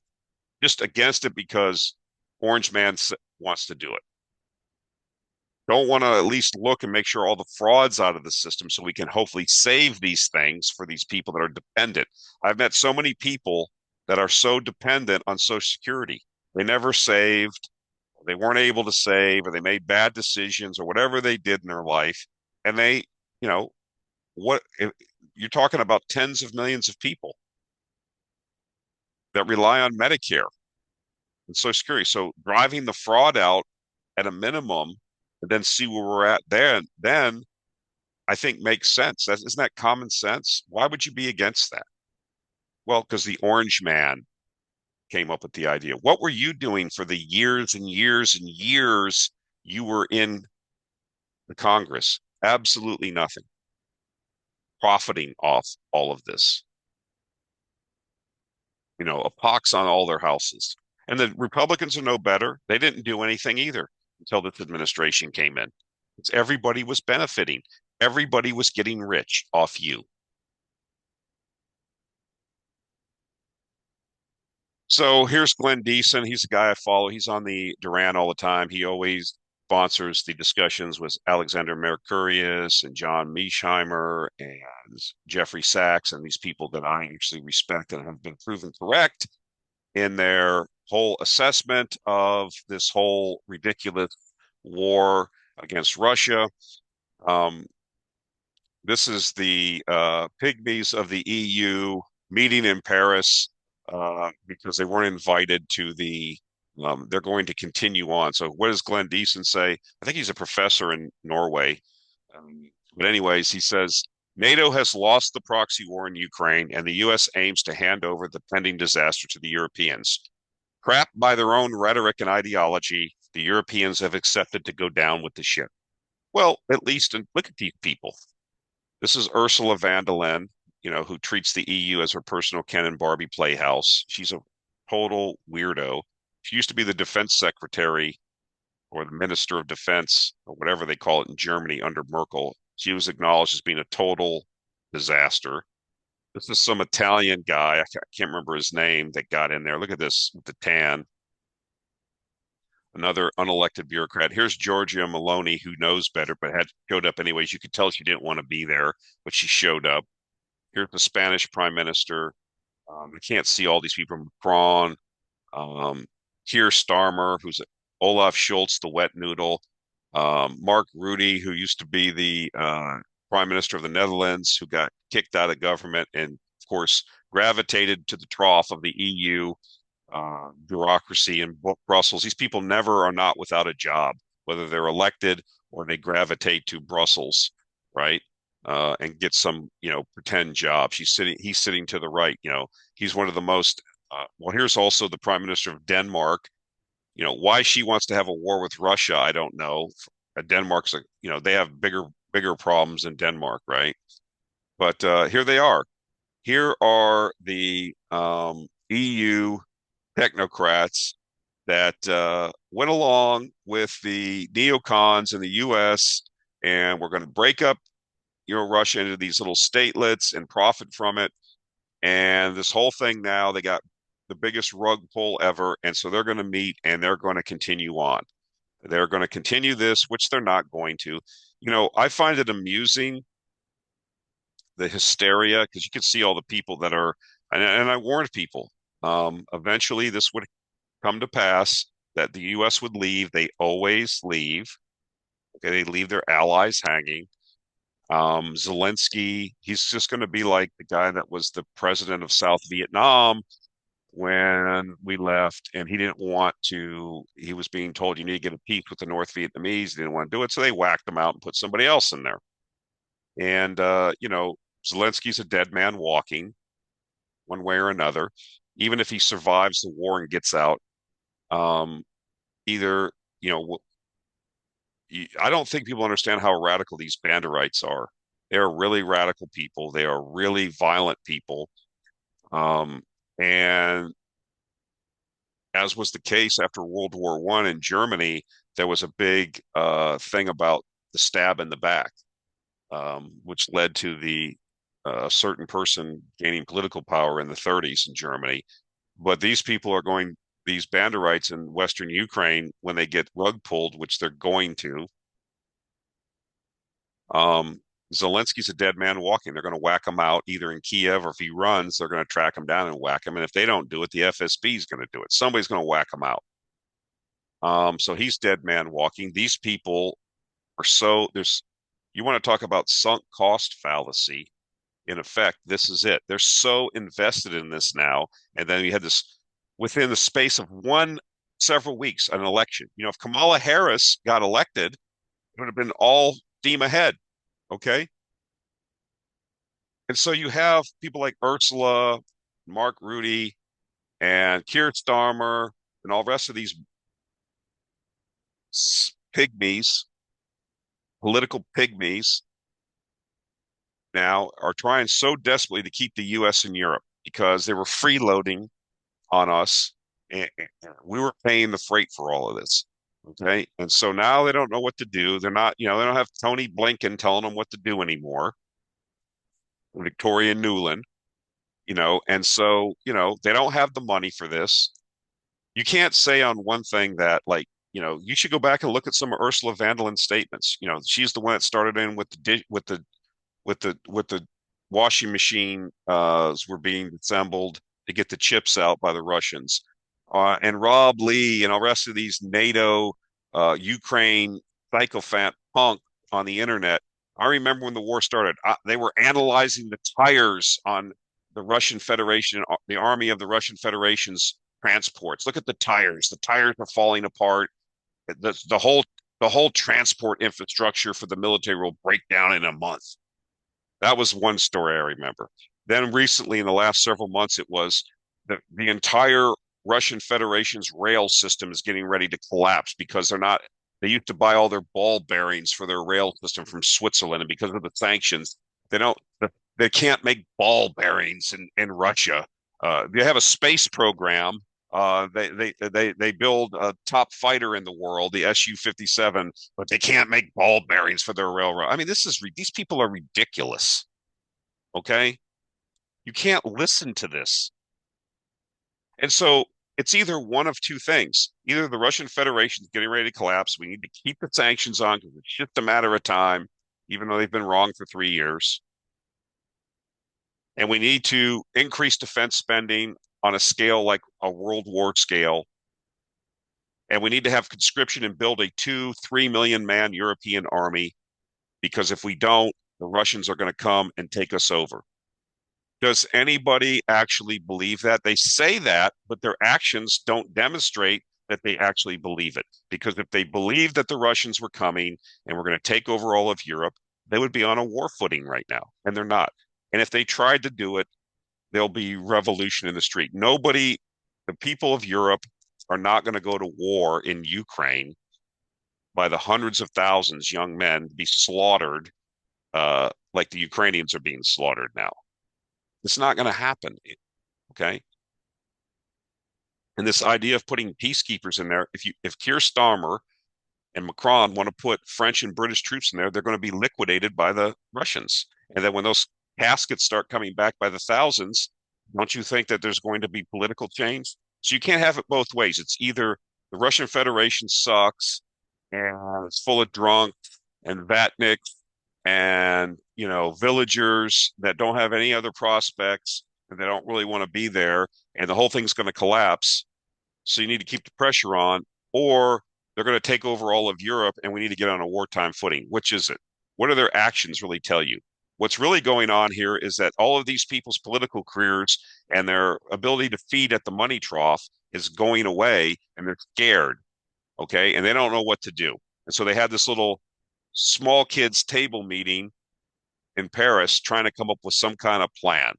S1: just against it because Orange Man wants to do it. Don't want to at least look and make sure all the fraud's out of the system so we can hopefully save these things for these people that are dependent. I've met so many people that are so dependent on Social Security. They never saved, they weren't able to save, or they made bad decisions, or whatever they did in their life. And they, you know, what you're talking about tens of millions of people that rely on Medicare and Social Security. So driving the fraud out at a minimum and then see where we're at there, then I think makes sense. Isn't that common sense? Why would you be against that? Well, because the orange man came up with the idea. What were you doing for the years and years and years you were in the Congress? Absolutely nothing. Profiting off all of this, a pox on all their houses. And the Republicans are no better. They didn't do anything either until this administration came in. It's everybody was benefiting. Everybody was getting rich off you. So here's Glenn Deason. He's a guy I follow. He's on the Duran all the time. He always sponsors the discussions with Alexander Mercurius and John Mearsheimer and Jeffrey Sachs and these people that I actually respect and have been proven correct in their whole assessment of this whole ridiculous war against Russia. Um, this is the pygmies of the EU meeting in Paris because they weren't invited to the. They're going to continue on. So, what does Glenn Deason say? I think he's a professor in Norway. But, anyways, he says NATO has lost the proxy war in Ukraine, and the U.S. aims to hand over the pending disaster to the Europeans. Trapped by their own rhetoric and ideology, the Europeans have accepted to go down with the ship. Well, at least, and look at these people. This is Ursula von der Leyen, who treats the EU as her personal Ken and Barbie playhouse. She's a total weirdo. She used to be the defense secretary or the minister of defense or whatever they call it in Germany under Merkel. She was acknowledged as being a total disaster. This is some Italian guy. I can't remember his name that got in there. Look at this with the tan. Another unelected bureaucrat. Here's Giorgia Meloni, who knows better, but had showed up anyways. You could tell she didn't want to be there, but she showed up. Here's the Spanish prime minister. I can't see all these people. Macron, Keir Starmer, who's Olaf Scholz, the wet noodle. Mark Rutte, who used to be the prime minister of the Netherlands, who got kicked out of government and, of course, gravitated to the trough of the EU bureaucracy in Brussels. These people never are not without a job, whether they're elected or they gravitate to Brussels, right? And get some, pretend job. He's sitting to the right. He's one of the most. Well, here's also the Prime Minister of Denmark. Why she wants to have a war with Russia, I don't know. Denmark's, they have bigger problems in Denmark, right? But here they are. Here are the EU technocrats that went along with the neocons in the U.S. and we're going to break up, Russia into these little statelets and profit from it. And this whole thing now, they got the biggest rug pull ever. And so they're going to meet and they're going to continue on. They're going to continue this, which they're not going to. I find it amusing, the hysteria, because you can see all the people that are, and I warned people, eventually this would come to pass that the U.S. would leave. They always leave. Okay, they leave their allies hanging. Zelensky, he's just going to be like the guy that was the president of South Vietnam when we left, and he didn't want to. He was being told you need to get a peace with the North Vietnamese. He didn't want to do it, so they whacked him out and put somebody else in there. And Zelensky's a dead man walking, one way or another. Even if he survives the war and gets out, either I don't think people understand how radical these Banderites are. They are really radical people. They are really violent people. And as was the case after World War One in Germany, there was a big thing about the stab in the back, which led to the a certain person gaining political power in the 30s in Germany. But these people are going, these Banderites in Western Ukraine, when they get rug pulled, which they're going to, um, Zelensky's a dead man walking. They're going to whack him out either in Kiev, or if he runs, they're going to track him down and whack him. And if they don't do it, the FSB is going to do it. Somebody's going to whack him out. So he's dead man walking. These people are so there's you want to talk about sunk cost fallacy. In effect, this is it. They're so invested in this now. And then you had this within the space of several weeks, an election. You know, if Kamala Harris got elected, it would have been all steam ahead. Okay. And so you have people like Ursula, Mark Rudy, and Keir Starmer, and all the rest of these pygmies, political pygmies, now are trying so desperately to keep the U.S. and Europe because they were freeloading on us, and we were paying the freight for all of this. Okay. And so now they don't know what to do. They're not, they don't have Tony Blinken telling them what to do anymore, Victoria Nuland, and so, they don't have the money for this. You can't say on one thing that, like, you should go back and look at some of Ursula von der Leyen's statements. She's the one that started in with the washing machine were being assembled to get the chips out by the Russians. And Rob Lee and all the rest of these NATO Ukraine psychophant punk on the internet. I remember when the war started, they were analyzing the tires on the Russian Federation, the army of the Russian Federation's transports. Look at the tires. The tires are falling apart. The whole transport infrastructure for the military will break down in a month. That was one story I remember. Then recently, in the last several months, it was the entire Russian Federation's rail system is getting ready to collapse because they used to buy all their ball bearings for their rail system from Switzerland, and because of the sanctions, they don't they can't make ball bearings in Russia. They have a space program. They build a top fighter in the world, the Su-57, but they can't make ball bearings for their railroad. I mean, these people are ridiculous. Okay, you can't listen to this, and so it's either one of two things: either the Russian Federation is getting ready to collapse, we need to keep the sanctions on because it's just a matter of time, even though they've been wrong for 3 years, and we need to increase defense spending on a scale like a World War scale. And we need to have conscription and build a 2-3 million man European army, because if we don't, the Russians are going to come and take us over. Does anybody actually believe that? They say that, but their actions don't demonstrate that they actually believe it. Because if they believed that the Russians were coming and were going to take over all of Europe, they would be on a war footing right now, and they're not. And if they tried to do it, there'll be revolution in the street. The people of Europe are not going to go to war in Ukraine by the hundreds of thousands, young men, be slaughtered like the Ukrainians are being slaughtered now. It's not going to happen. Okay. And this idea of putting peacekeepers in there, if Keir Starmer and Macron want to put French and British troops in there, they're going to be liquidated by the Russians. And then when those caskets start coming back by the thousands, don't you think that there's going to be political change? So you can't have it both ways. It's either the Russian Federation sucks and it's full of drunk and vatniks and villagers that don't have any other prospects and they don't really want to be there, and the whole thing's going to collapse. So you need to keep the pressure on, or they're going to take over all of Europe and we need to get on a wartime footing. Which is it? What do their actions really tell you? What's really going on here is that all of these people's political careers and their ability to feed at the money trough is going away, and they're scared. Okay. And they don't know what to do. And so they had this little small kids table meeting in Paris trying to come up with some kind of plan.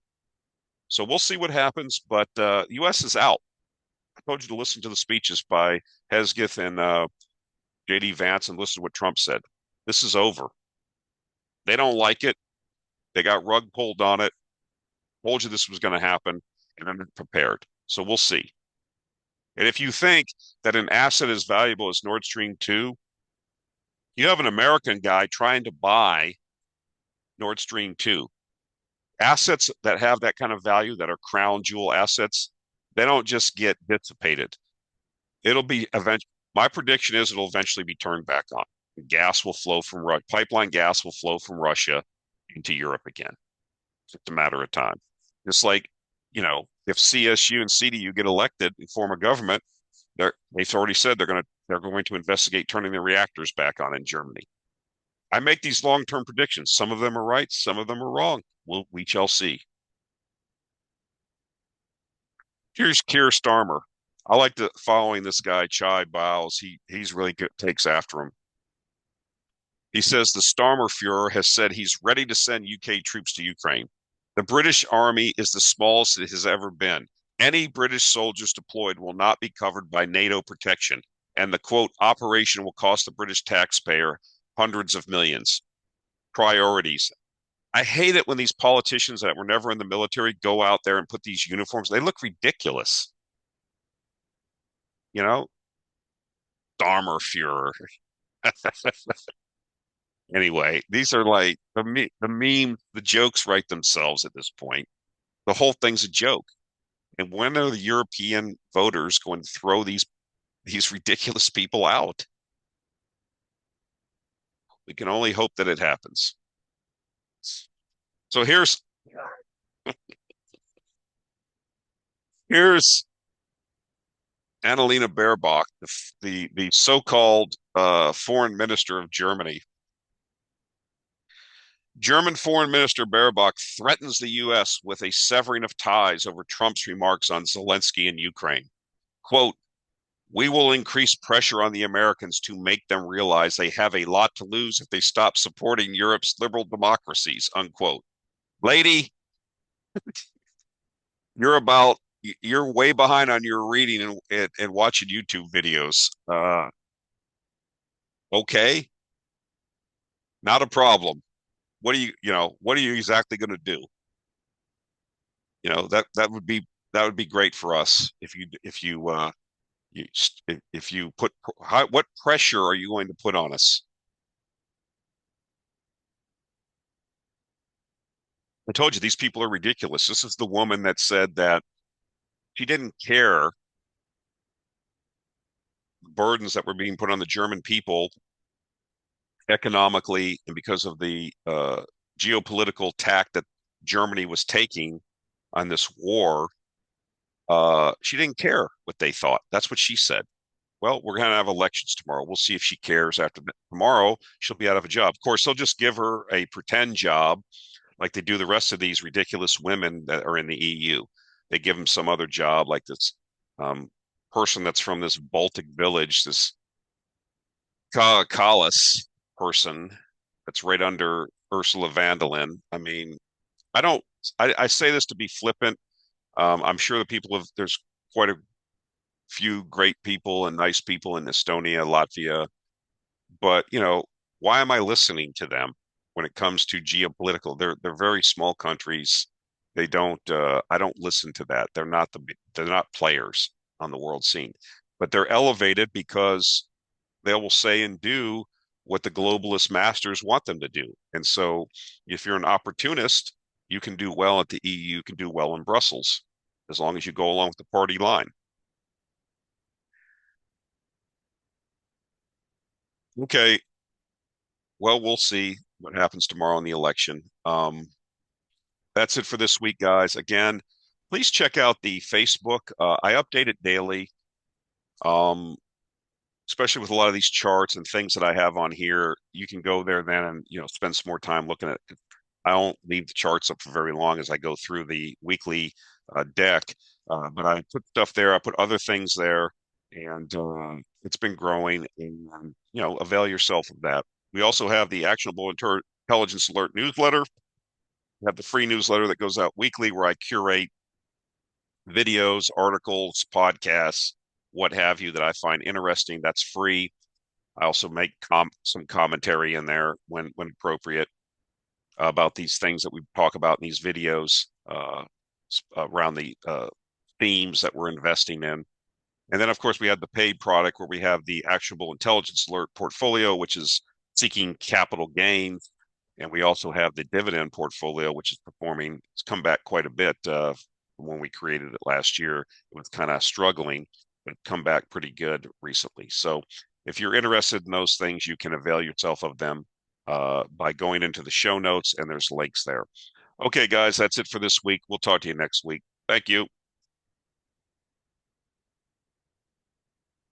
S1: So we'll see what happens, but the U.S. is out. I told you to listen to the speeches by Hesketh and J.D. Vance and listen to what Trump said. This is over. They don't like it. They got rug pulled on it. Told you this was going to happen, and then they're prepared. So we'll see. And if you think that an asset as valuable as Nord Stream 2, you have an American guy trying to buy Nord Stream 2. assets that have that kind of value, that are crown jewel assets, they don't just get dissipated. It'll be eventually, my prediction is it'll eventually be turned back on. Gas will flow from pipeline gas will flow from Russia into Europe again. It's just a matter of time. Just like, if CSU and CDU get elected and form a government, they've already said they're going to investigate turning the reactors back on in Germany. I make these long-term predictions. Some of them are right, some of them are wrong. We shall see. Here's Keir Starmer. I like following this guy, Chai Bowles. He's really good, takes after him. He says the Starmer Fuhrer has said he's ready to send UK troops to Ukraine. The British Army is the smallest it has ever been. Any British soldiers deployed will not be covered by NATO protection, and the quote operation will cost the British taxpayer hundreds of millions. Priorities. I hate it when these politicians that were never in the military go out there and put these uniforms. They look ridiculous. You know, Dharma-Führer. Anyway, these are like the meme, the jokes write themselves at this point. The whole thing's a joke. And when are the European voters going to throw these ridiculous people out? We can only hope that it happens. So here's Annalena Baerbock, the so-called foreign minister of Germany. German Foreign Minister Baerbock threatens the U.S. with a severing of ties over Trump's remarks on Zelensky and Ukraine. Quote, we will increase pressure on the Americans to make them realize they have a lot to lose if they stop supporting Europe's liberal democracies, unquote. Lady, you're way behind on your reading and watching YouTube videos. Okay, not a problem. What are you exactly going to do? That would be great for us you if you put what pressure are you going to put on us? I told you these people are ridiculous. This is the woman that said that she didn't care the burdens that were being put on the German people economically and because of the geopolitical tack that Germany was taking on this war. She didn't care what they thought. That's what she said. Well, we're going to have elections tomorrow. We'll see if she cares after tomorrow. She'll be out of a job. Of course, they'll just give her a pretend job like they do the rest of these ridiculous women that are in the EU. They give them some other job like this person that's from this Baltic village, this Kallis person that's right under Ursula von der Leyen. I mean, I don't, I say this to be flippant. I'm sure there's quite a few great people and nice people in Estonia, Latvia, but why am I listening to them when it comes to geopolitical? They're very small countries. They don't. I don't listen to that. They're not players on the world scene, but they're elevated because they will say and do what the globalist masters want them to do. And so, if you're an opportunist, you can do well at the EU, you can do well in Brussels, as long as you go along with the party line. Okay, well, we'll see what happens tomorrow in the election. That's it for this week, guys. Again, please check out the Facebook. I update it daily, um, especially with a lot of these charts and things that I have on here. You can go there then and spend some more time looking at it. I don't leave the charts up for very long as I go through the weekly deck, but I put stuff there. I put other things there, and it's been growing. And avail yourself of that. We also have the Actionable Intelligence Alert newsletter. We have the free newsletter that goes out weekly where I curate videos, articles, podcasts, what have you that I find interesting. That's free. I also make some commentary in there when appropriate about these things that we talk about in these videos around the themes that we're investing in. And then, of course, we have the paid product where we have the Actionable Intelligence Alert portfolio, which is seeking capital gains And we also have the dividend portfolio, which is performing. It's come back quite a bit when we created it last year. It was kind of struggling, but come back pretty good recently. So if you're interested in those things, you can avail yourself of them by going into the show notes, and there's links there. Okay, guys, that's it for this week. We'll talk to you next week. Thank you.